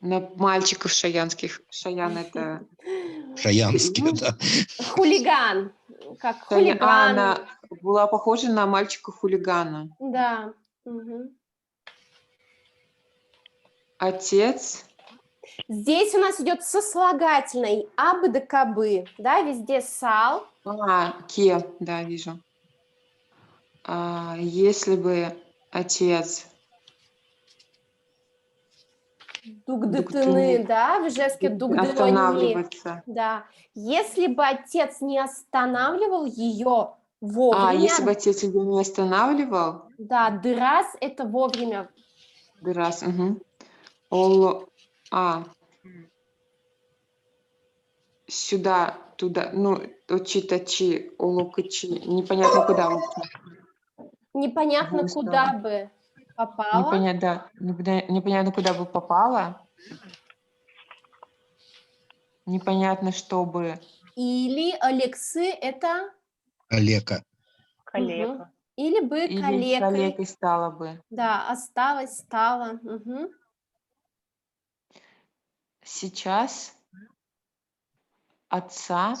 На мальчиков шаянских. Шаян это... Шаянский, да. Хулиган. Как Шаян, хулиган. она была похожа на мальчика-хулигана. Да. Мгм. Отец. Здесь у нас идет сослагательный абы да кабы. Да, везде сал. Ке, да, вижу. Если бы отец Дугдытыны, да, в ижевске дугдынони. останавливаться. Да. Если бы отец не останавливал ее вовремя. Если бы отец ее не останавливал. Да, дырас это вовремя. Раз. Угу. Сюда, туда, ну, точи, олокочи, непонятно куда. Непонятно, Выставила. куда бы попала. Непонятно, куда бы попала. Непонятно, чтобы... Или Алексы это... Калека. Калека. Или бы Или калекой. калекой стала бы. Да, осталась, стала. Угу. Сейчас отца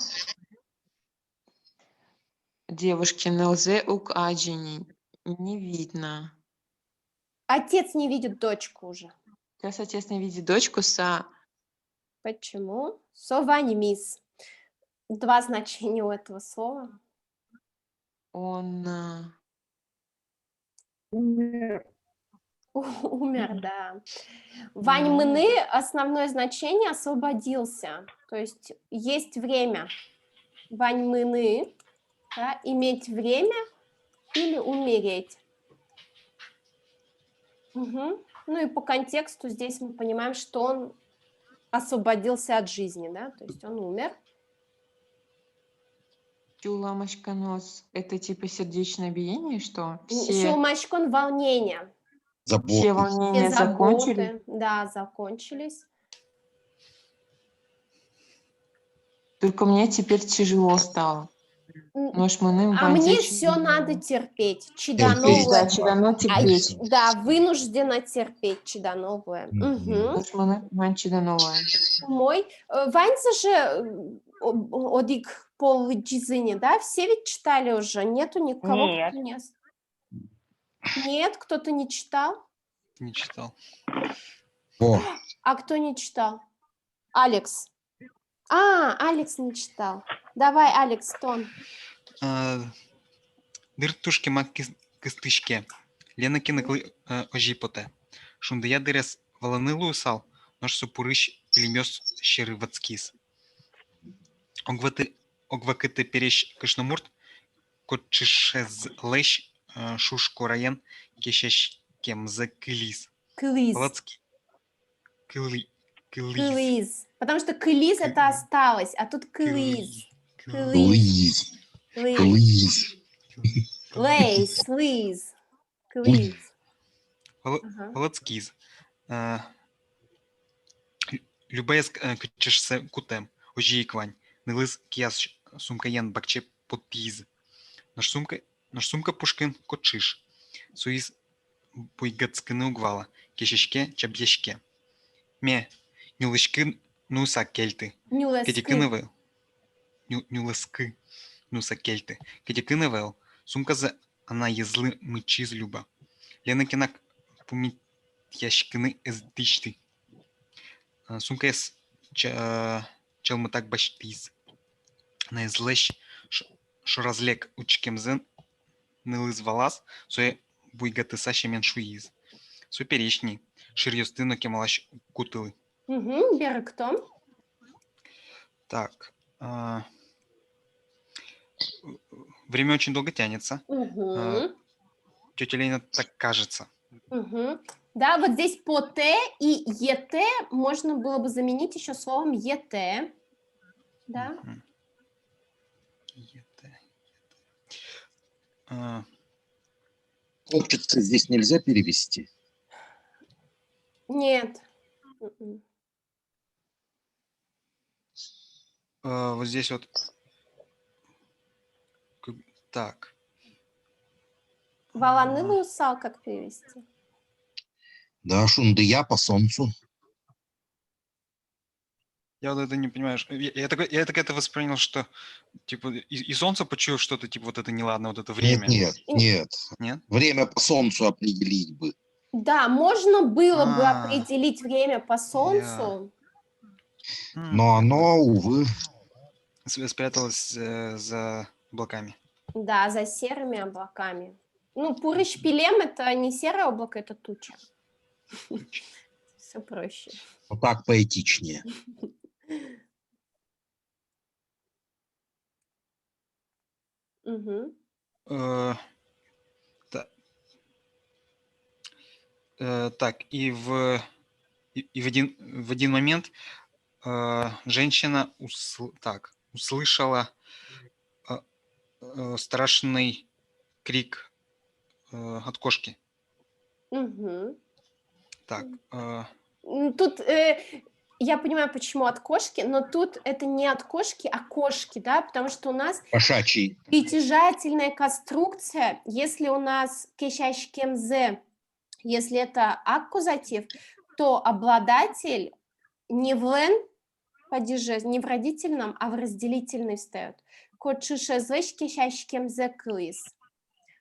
девушки НЛЗ укаджини не видно. Отец не видит дочку уже. Сейчас отец не видит дочку Почему? Совани мисс. Два значения у этого слова. Он Умер. Умер, да. Вань мыны основное значение освободился. То есть время. Вань мыны, да, иметь время или умереть. Угу. Ну и по контексту здесь мы понимаем, что он освободился от жизни, да, то есть он умер. Чуламашканос. Это типа сердечное биение, что все Щелмачкон волнения. волнения Все закончились. заботы, да, закончились. Только мне теперь тяжело стало. А мне все надо терпеть. Чидановое. Да, чидано терпеть. Да, вынуждена терпеть чидановое. Чидановое. Мой. Ваньца же одик пол джизыни, да? Все ведь читали уже? Нету никого? Нет. Кто не... Нет, кто-то не читал? Не читал. А кто не читал? Алекс. Алекс не читал. Давай, Алекс, тон. Дыртушки мак кыстышке. Ленаки наклы ожипоте. Шундая дырес валанылу сал, нож супурыш племёс щерывацкис. Огвакыты перещ кышномурт, котчишез лещ шушкораен кешеш кемза кылис. Кылиз. Палацки. Кылиз. Кылиз. Потому что кылиз это осталось, а тут кылиз. Лиз. Кылиз. Лиз. Лейс, лиз. Кылиз. Ага. Палацкиз. Любес кычышсе кутем. Ожи квань. Нылыз кияс сумкаен бакче подпиз. Наш сумка пушкин котшиш. Суиз буйгацкыны угвала. Кешешке чабьешке. Ме. Нюлышкын нуса кельты. Кетикынывел. Нюлыскы нуса кельты. Кетикынывел. Сумка за она езлы мычиз люба. Лена кинак пумит яшкины эздишты. Сумка ес челматак баштиз. На излещ шоразлек учкемзен нылыз валас, сое буйгатыса шемен шуиз. Сой перечни, ширьёстыно кемалаш кутылы. Угу. Бера кто? Так. Время очень долго тянется. Угу. Тетя Лена так кажется. Угу. Да, вот здесь по Т и ЕТ можно было бы заменить еще словом ЕТ. Да? Копчица здесь нельзя перевести? Нет. Вот здесь вот. Так. Валанылу сал как перевести? Да, шундыя по солнцу. Я вот это не понимаю. Я так это воспринял, что типа и солнце почуял что-то, типа вот это неладно, вот это время. Нет. Нет? Время по солнцу определить бы. Да, можно было бы определить время по солнцу. Но оно, увы. Спряталось за облаками. Да, за серыми облаками. Ну, пурыш пилем это не серое облако, это туча. Все проще. Вот так поэтичнее. Угу. Так, и в один момент женщина услышала страшный крик от кошки. Угу. Так. Тут я понимаю, почему от кошки, но тут это не от кошки, а кошки, да, потому что у нас кошачий. Притяжательная конструкция, если у нас кешашкемзе, если это аккузатив, то обладатель не в лен падеже, не в родительном, а в разделительный встает. Котшишезвеш кешашкемзе кылис.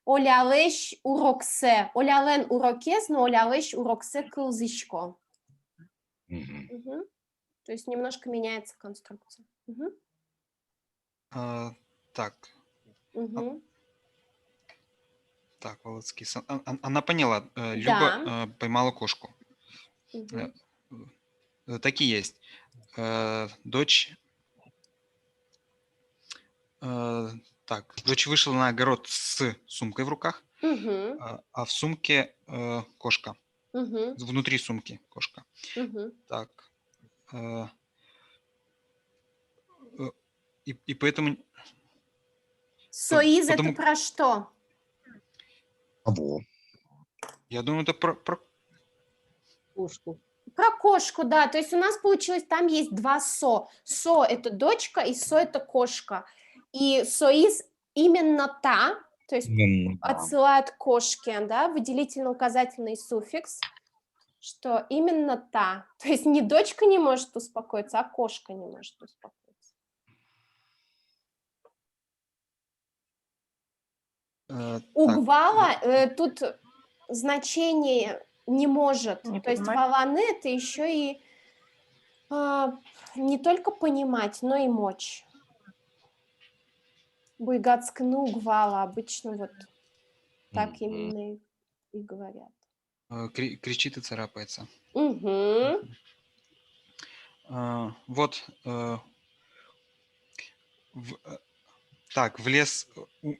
Олялеш уроксе. Олялен урокез, но олялеш уроксе кылзишко. Угу. То есть немножко меняется конструкция. Угу. Так. Угу. Так, Володский. Она поняла. Люба Да. Поймала кошку. Угу. Так и есть. Дочь вышла на огород с сумкой в руках, Угу. а в сумке кошка. Угу. Внутри сумки кошка. Угу. Так. И поэтому... Соиз это про что? Кого? Я думаю, это про Кошку. Про кошку, да. То есть у нас получилось, там есть два со. Со – это дочка, и со – это кошка. И соиз именно та, то есть отсылает к кошке, да, выделительно-указательный суффикс, что именно та. То есть не дочка не может успокоиться, а кошка не может успокоиться. Угвала тут значение не может. То есть валаны – это еще и не только понимать, но и мочь. Буйгацкну угвала обычно вот так именно и говорят. Кричит и царапается. Угу. Вот, так, в лес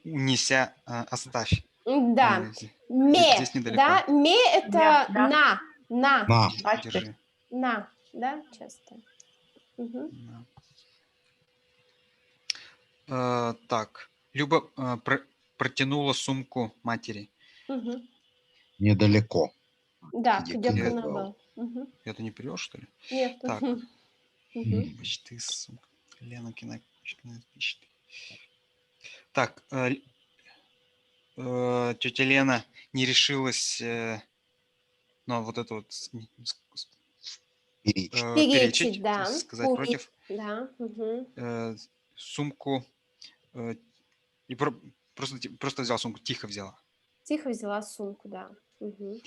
унеся, оставь. Да. Здесь Ме, недалеко. да, ме это Да. на, На. Пашты. Держи. на, да, часто. Угу. Так, Люба протянула сумку матери. Угу. Недалеко. Да, Где где книга она была. была. Угу. Это не придешь, что ли? Нет. Так. Угу. Почти сумка. Лена кино пишет. Так, тетя Лена не решилась, ну, вот это вот Перечь. Перечить, да. то есть сказать против. Да. Угу. Сумку и просто взял сумку, тихо взяла. Тихо взяла сумку, да. Угу.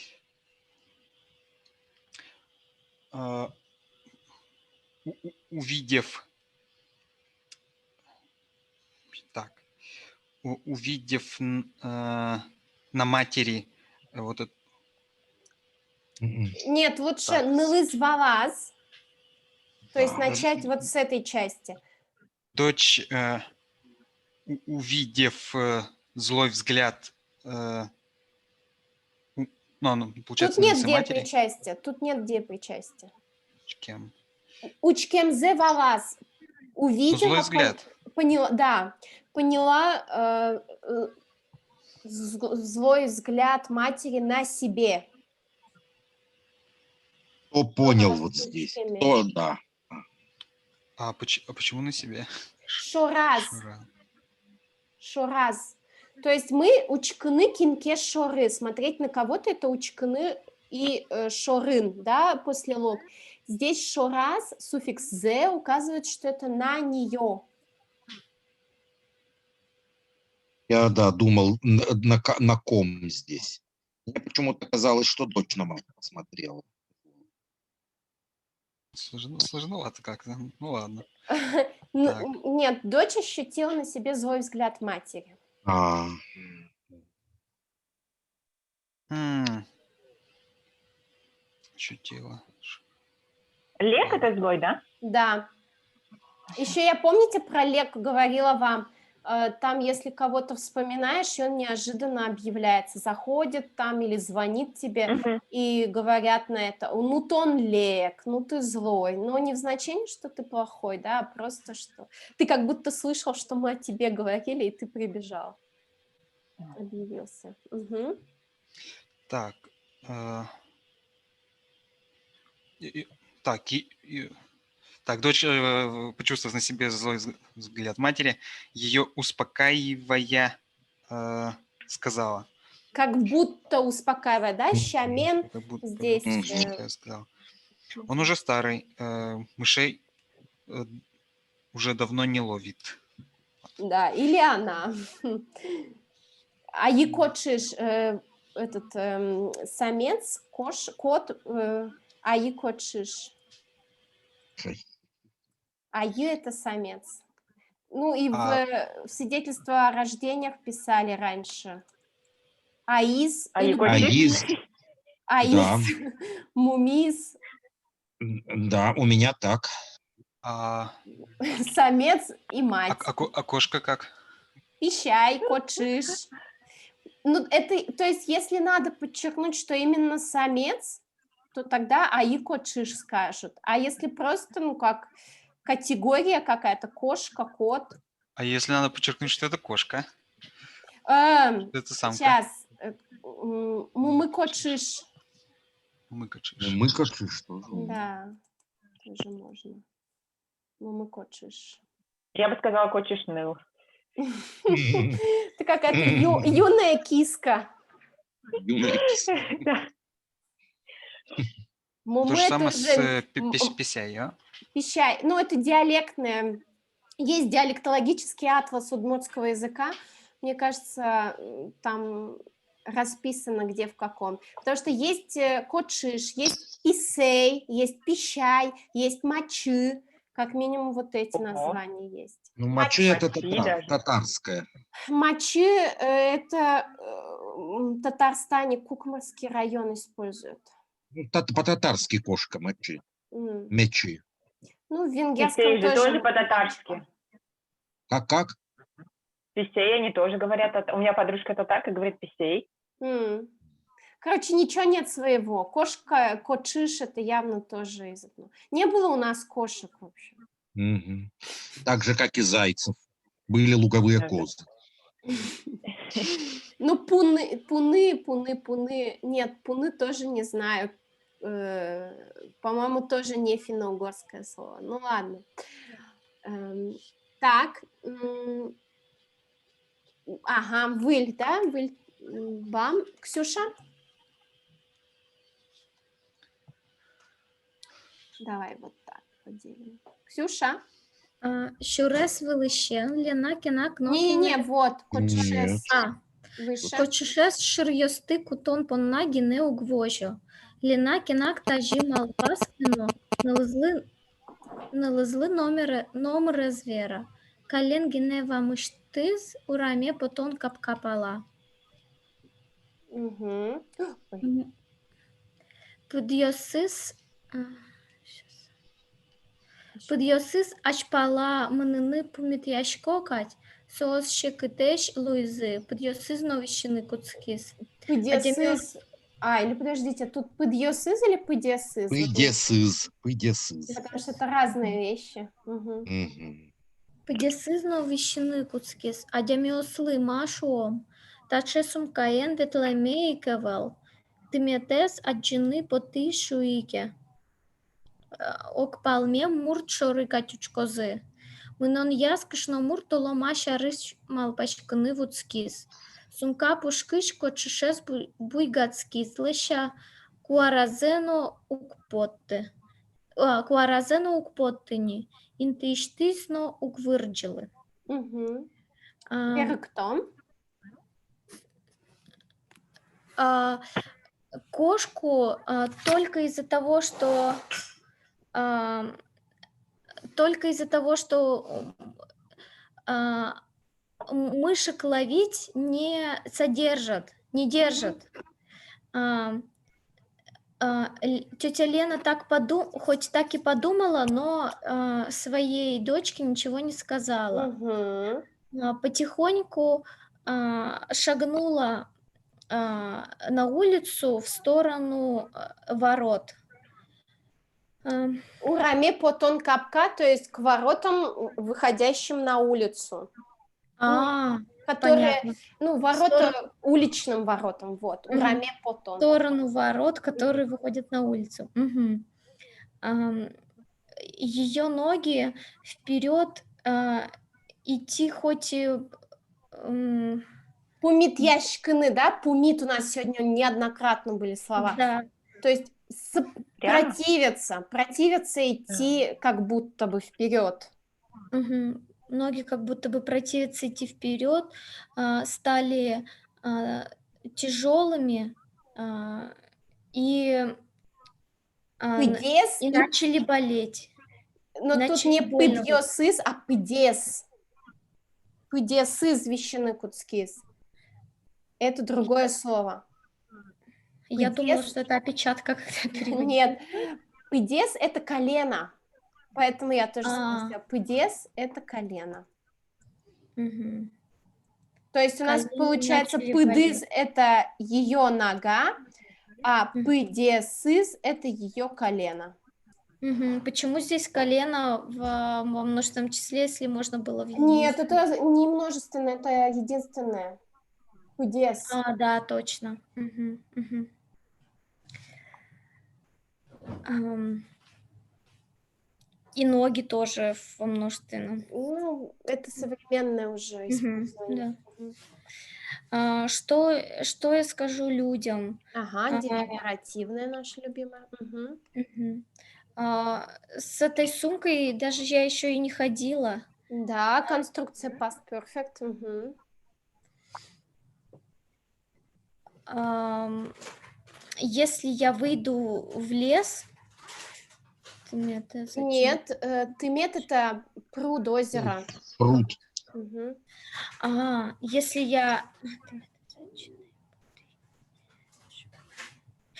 Увидев на матери вот это. Нет, лучше Так. налызвалась. То есть Да. начать вот с этой части. Дочь, увидев злой взгляд, ну, получается, Тут нет на лице где матери. причастия. Тут нет где причастия. Кем? Учкемзе валас. Увидела, Злой взгляд. поняла, да, поняла злой взгляд матери на себе. Кто понял вот здесь? Кто, да. А почему на себе? Шораз. Шораз. То есть мы учканы кинке шоры. Смотреть на кого-то это учканы и шорын, да, после лог. Здесь шораз, суффикс «зе» указывает, что это на нее. Я, да, думал, на ком здесь. Мне почему-то казалось, что дочь на маму посмотрела. Сложновато как-то. Ну ладно. Нет, дочь ощутила на себе злой взгляд матери. Ощутила. Лек это злой, да? Да. Еще я, помните, про Лек говорила вам, там, если кого-то вспоминаешь, и он неожиданно объявляется, заходит там или звонит тебе, и говорят на это, ну, тон Лек, ну, ты злой, но не в значении, что ты плохой, да, а просто что ты как будто слышал, что мы о тебе говорили, и ты прибежал, объявился. Угу. Так. Так, дочь, почувствовав на себе злой взгляд матери, ее успокаивая, сказала. Как будто успокаивая, да, щамен здесь. Сказала. Он уже старый, мышей уже давно не ловит. Да, или она. А якочиш, этот самец, кот, а якочиш. Аю это самец. Ну и в свидетельство о рождениях писали раньше. Аиз. Аиз. Аиз. Да. Мумиз. Да, у меня так. Самец и мать. А кошка как? Пищай, кочиш. Ну, это, то есть, если надо подчеркнуть, что именно самец, то тогда аи кочиш скажут. А если просто, ну, как категория какая-то, кошка, кот. А если надо подчеркнуть, что это кошка? Это самка. Сейчас. Мумыкочиш. Мумыкочиш тоже. Да, тоже можно. Мумыкочиш. Я бы сказала, кочиш ныл. Ты какая-то юная киска. Юная киска. То же самое с писяй, а? Пищай. Ну, это диалектное. Есть диалектологический атлас удмуртского языка. Мне кажется, там расписано, где в каком. Потому что есть кочиш, есть писей, есть пищай, есть мочи. Как минимум вот эти названия есть. Ну, мочи это татарское. Мочи это Татарстане Кукмарский район используют? Ну, по-татарски кошка мочи. М. Мечи. Ну, в Писей венгерском же тоже тоже. по-татарски. Как? Писей они тоже говорят. У меня подружка татарка говорит писей. М. Короче, ничего нет своего. Кошка, кочиш, это явно тоже из одного. Не было у нас кошек вообще. Мгм. Так же, как и зайцев. Были луговые Ага. козы. Ну, пуны. Нет, пуны тоже не знаю. По-моему, тоже не финно-угорское слово. Ну, ладно. Так. Ага, выль, да? Выль. Бам. Ксюша? Давай вот так поделим. Ксюша? Щурес велище, ліна кінак Не-не-не, нокіне. вот, Нет. кочешес. А, Выше. кочешес ширйости кутон поннагі не угвожо. Ліна кінак та жімал паскіно, налезли номере звера. Кален гінева миштиз ураме потон капкапала. Угу. Ой. Підйосис... Підйосис ачпала менини помітяшкокать, соос ще китеш луйзи, підйосис новіщини куцкіс. Пыдесыз. Или подождите, тут пыдьосыз или пыдесыз? Пыдесыз. Потому что это разные вещи. Угу. Мгм. Підйосис новіщини куцкіс, адяміосли машуом, та чесум каєн детлемейкевел, тим'ятес аджини поти шуїке. Окпалме мурт шори катючкози. Минон яскишно муртоло маша риш малпачкини вуцкіс. Сумка пушкишко чешес буйгацкіс, леща куаразено укпоттині, інтиштисно уквирджили. Угу. А, Теперь кто? Кошку только из-за того, что мышек ловить не содержат, не держат. Тетя Лена хоть так и подумала, но своей дочке ничего не сказала. Угу. Потихоньку шагнула на улицу в сторону ворот. Ураме потон капка, то есть к воротам, выходящим на улицу. Которые, Понятно. ворота, уличным воротам, вот. Ураме В потон. сторону ворот, которые выходят на улицу. Угу. Ее ноги вперед идти хоть и... Пумит ящикны, да? Пумит у нас сегодня неоднократно были слова. Да. То есть Прямо? противиться идти как будто бы вперед. Угу. Ноги как будто бы противятся идти вперед, стали тяжелыми и Пыдес, начали болеть. но тут начали не больно пыдьосыз, а пыдес. Пыдесыз вещины куцкис. Это другое слово. Я думала, Пыдес- что это опечатка. когда переводили. Нет, пыдес – это колено. Поэтому я тоже А. спросила. Пыдес – это колено. Мгм. То есть у нас Колени получается начали пыдыз болеть. – это ее нога, а Мгм. пыдесыз – это ее колено. Мгм. Почему здесь колено во множественном числе, если можно было в Нет, единственном? это не множественное, это единственное. Пыдес. Да, точно. Мгм, мгм. И ноги тоже во множественном. Ну, это современное уже Мгм, использование. да. Мгм. Что я скажу людям? Ага, декоративное наше любимое. Мгм. Мгм. С этой сумкой даже я еще и не ходила. Да, конструкция past perfect. Мгм. Если я выйду в лес, тымет, зачем? Нет, Тымет – это пруд, озеро. Пруд. Мгм. Если я...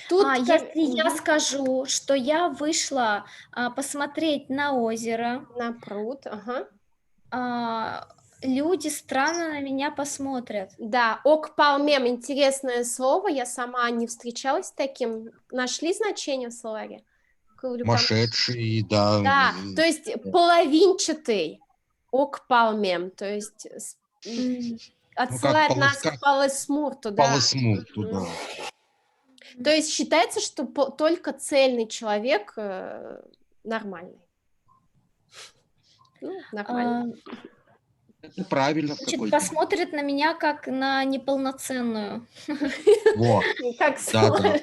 Тут Если я скажу, что я вышла посмотреть на озеро, на пруд, ага. Люди странно на меня посмотрят. Да, окпалмем, интересное слово, я сама не встречалась с таким. Нашли значение в словаре? Сумасшедший, да. Да, то есть половинчатый окпалмем, то есть отсылает нас к палесмурту, да. Палесмурту, да. То есть считается, что только цельный человек нормальный. Ну, нормально. Это правильно. Значит, посмотрит на меня как на неполноценную. Во. Как Да.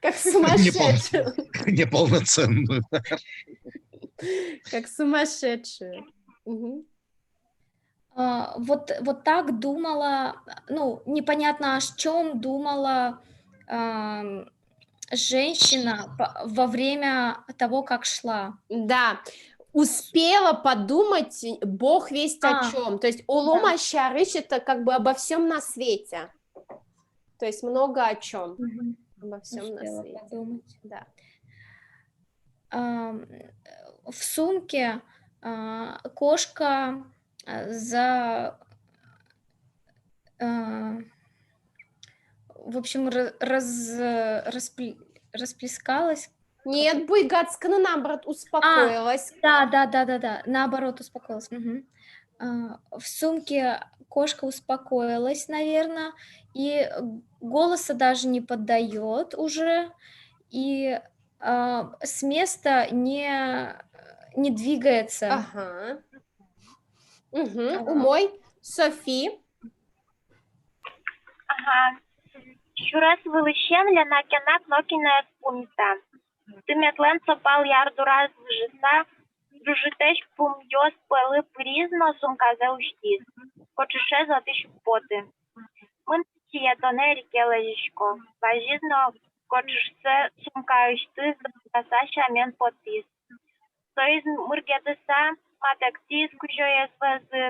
как сумасшедшую. Неполноценную. Как сумасшедшую. Угу. Вот так думала, ну, непонятно о чем думала женщина во время того, как шла. Да, успела подумать, Бог весть о чем. То есть улома щарыш это как бы обо всем на свете. То есть много о чем. Обо всем на свете. Подумать. Да. В сумке кошка в общем, расплескалась. Нет, Буйгацкана, наоборот, успокоилась. Да, наоборот, успокоилась. Угу. В сумке кошка успокоилась, наверное, и голоса даже не поддает уже, и с места не двигается. Ага. Угу. Умой, Софи. Ага. Щурес вилищемля на кянак нокіне спуміта. Тим'ятлен сопал ярду раз вжиса, дружитеч пум'йос пели прізно сумка заущіз. Кочуше за тисячу поти. Мин тіє тоне ріке лежічко. Важізно кочуше сумка ущти за шамен потис. Соїз мургетиса матекті скучоє з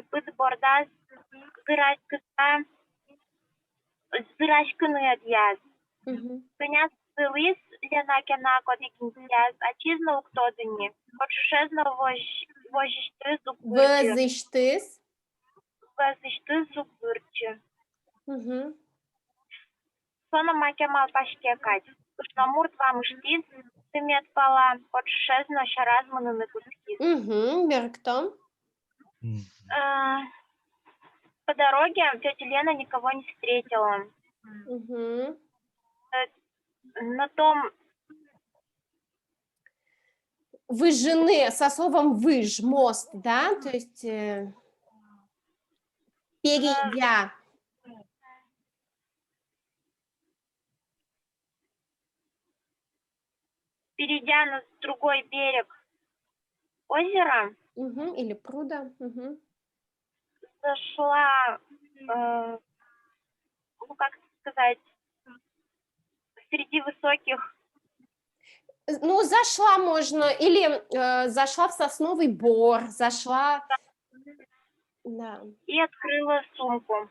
пит бордас зирачкиса зирачкиної д'яз. Пеняс лис Лена кенакот ікінцяз, а чізно уктодині. Кочушезно вожішти зубирчі. Везишти зубирчі. Сона маке мал паштекать. Кушномур два мыштиз, тымет пала, кочушезно шараз мыныны кускиз. Берктом. По дороге тетя Лена никого не встретила. На том... Выжжены, со словом выж, мост, да? То есть перейдя. Перейдя на другой берег озера. Или пруда. Зашла, ну как сказать, среди высоких. Ну, зашла можно, или зашла в сосновый бор, зашла... Да. И открыла сумку.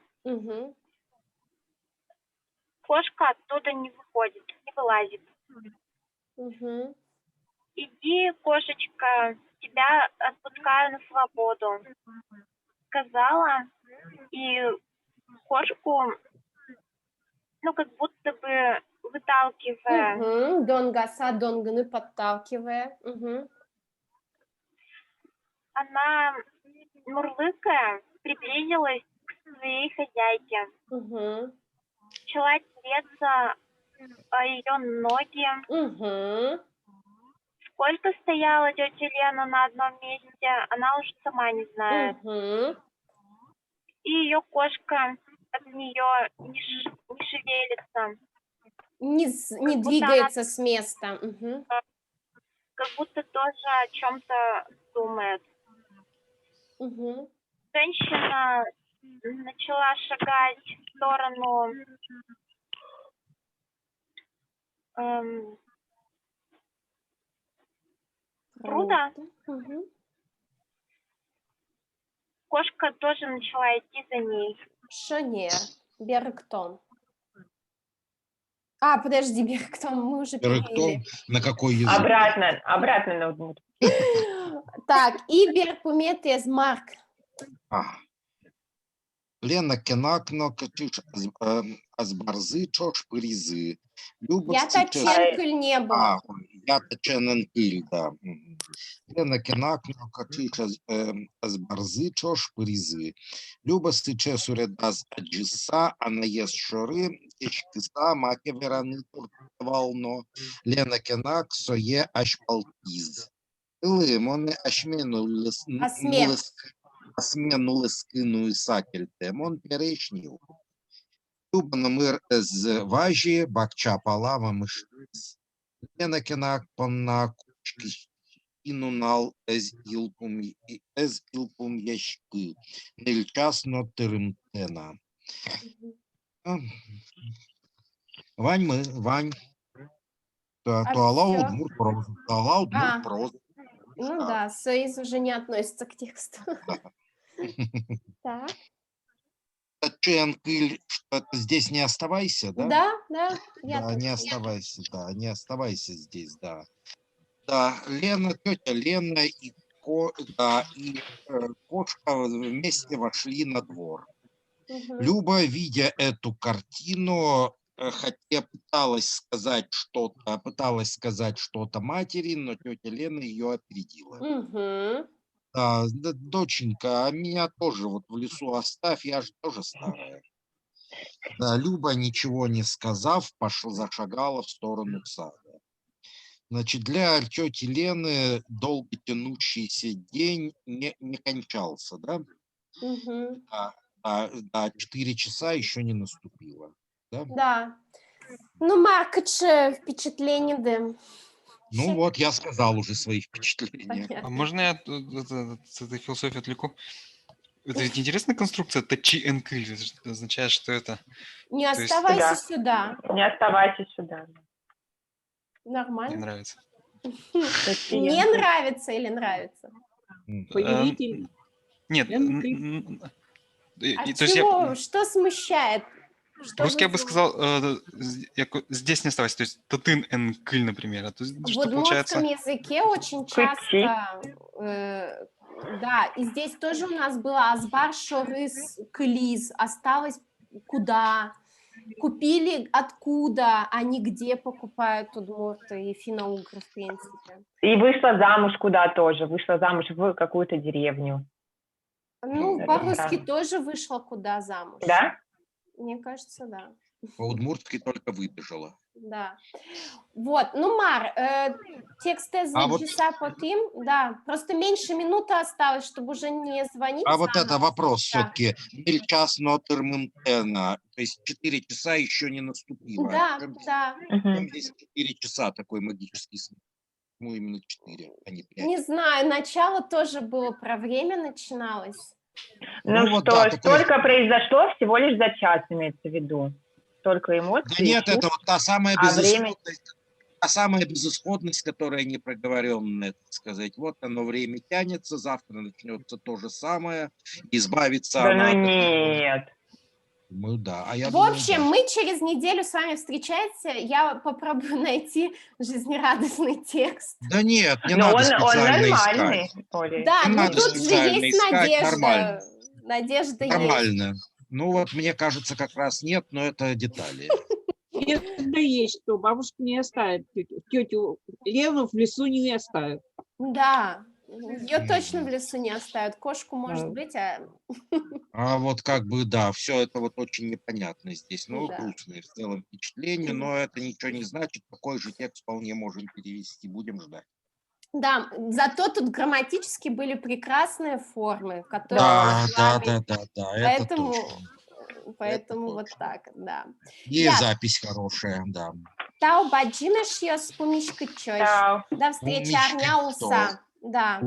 Кошка оттуда не выходит, не вылазит. Иди, кошечка, тебя отпускаю на свободу. Сказала, и кошку, ну, как будто бы выталкивая. Донгаса, донганы подталкивая. Она, мурлыкая, приблизилась к своей хозяйке. Начала тереться о ее ноги. Сколько стояла тетя Лена на одном месте, она уже сама не знает. И ее кошка от нее не шевелится. Не двигается с места. Как будто тоже о чем-то думает. Женщина начала шагать в сторону пруда. Кошка тоже начала идти за ней. Шонер, Берктон. А, подожди, Берктом мы уже Берктом перевели. на какой язык? Обратно на удмурт. Так, и Беркуметес Марк. Лена Кенакно, Катюш Азбарзы, Чош Пыризы. Я Таченкель не был. Я Таченкель, да. Лена Кенакно, Катюш Азбарзы, Чош Пыризы. Люба Сыче Суредаз Аджиса, Анаес Шоры, Ечкиса, Маке Вераны Туртвално, Лена Кенак, Сое Ашпалтиз. Лимоне Ашмену Смену скину і сакель темон перечнів. Люба номер з важі, бакча палава миштиз. Лена кенак понна кучки інунал ез ілпум яшки. Нельчасно теремтена. Вань. Туала удмурт проза. Ну да, союз уже не относится к тексту. Так. Таченкель, здесь не оставайся, да? Да. Не оставайся здесь, да. Да, Лена, тетя Лена и кошка вместе вошли на двор. Люба, видя эту картину, хотя пыталась сказать что-то матери, но тетя Лена ее опередила. Да, доченька, а меня тоже вот в лесу оставь, я же тоже старая. Да, Люба, ничего не сказав, зашагала в сторону сада. Значит, для тети Лены долго тянущийся день не кончался, да? Да, 4 часа еще не наступило. Да. Ну, Маркаче, впечатление, да. Ну вот, я сказал уже свои впечатления. А можно я с этой философией отвлеку? Это ведь интересная конструкция Таченкель. Это означает, что это... Не оставайся сюда. Не оставайся сюда. Нормально. Мне нравится. Не нравится или нравится? Повелитель. Нет. А чего? Что смущает? Русский я бы сказал, здесь не оставайся, то есть татын энкыль, например. А то, в удмуртском языке очень часто, да, и здесь тоже у нас было азбар шорыс кылиз, осталось куда, купили откуда, а не где покупают удмурты и финно-угры, в принципе. И вышла замуж куда тоже, вышла замуж в какую-то деревню. Ну, по-русски тоже вышла куда замуж. Да? Мне кажется, да. По-удмуртски только выбежала. Да. Вот, ну, Мар, текст часа потом, да, просто меньше минуты осталось, чтобы уже не звонить. А вот это вопрос все-таки. Час нотερμентена, то есть 4 часа еще не наступило. Да. Здесь 4 часа такой магический смысл. Ну, именно 4, а не 5. Не знаю, начало тоже было про время начиналось. Ну вот что, да, столько произошло всего лишь за час, имеется в виду. Только эмоций. Да нет, это вот та самая безысходность, та самая безысходность, которая непроговоренная, так сказать. Вот оно, время тянется, завтра начнется то же самое, избавиться да она... Ну нет. Ну да, а я в общем, мы через неделю с вами встречаемся, я попробую найти жизнерадостный текст. Да нет, не надо специально нормальный, искать. Да, не ну тут же есть искать, надежда. Нормально. Надежда нормально. есть. Ну вот, мне кажется, как раз нет, но это детали. Всегда есть, что бабушка не оставит тетю Лену в лесу не оставит. Да, ее точно в лесу не оставят. Кошку, может быть, А вот как бы, да, все это вот очень непонятно здесь. Ну, да. грустное в целом впечатление, но это ничего не значит. Такой же текст вполне можем перевести. Будем ждать. Да, зато тут грамматически были прекрасные формы, которые... Да. Поэтому вот так, да. И запись хорошая, да. Тау баджинаш я с помощью чой. До встречи, Арня Уса. Да.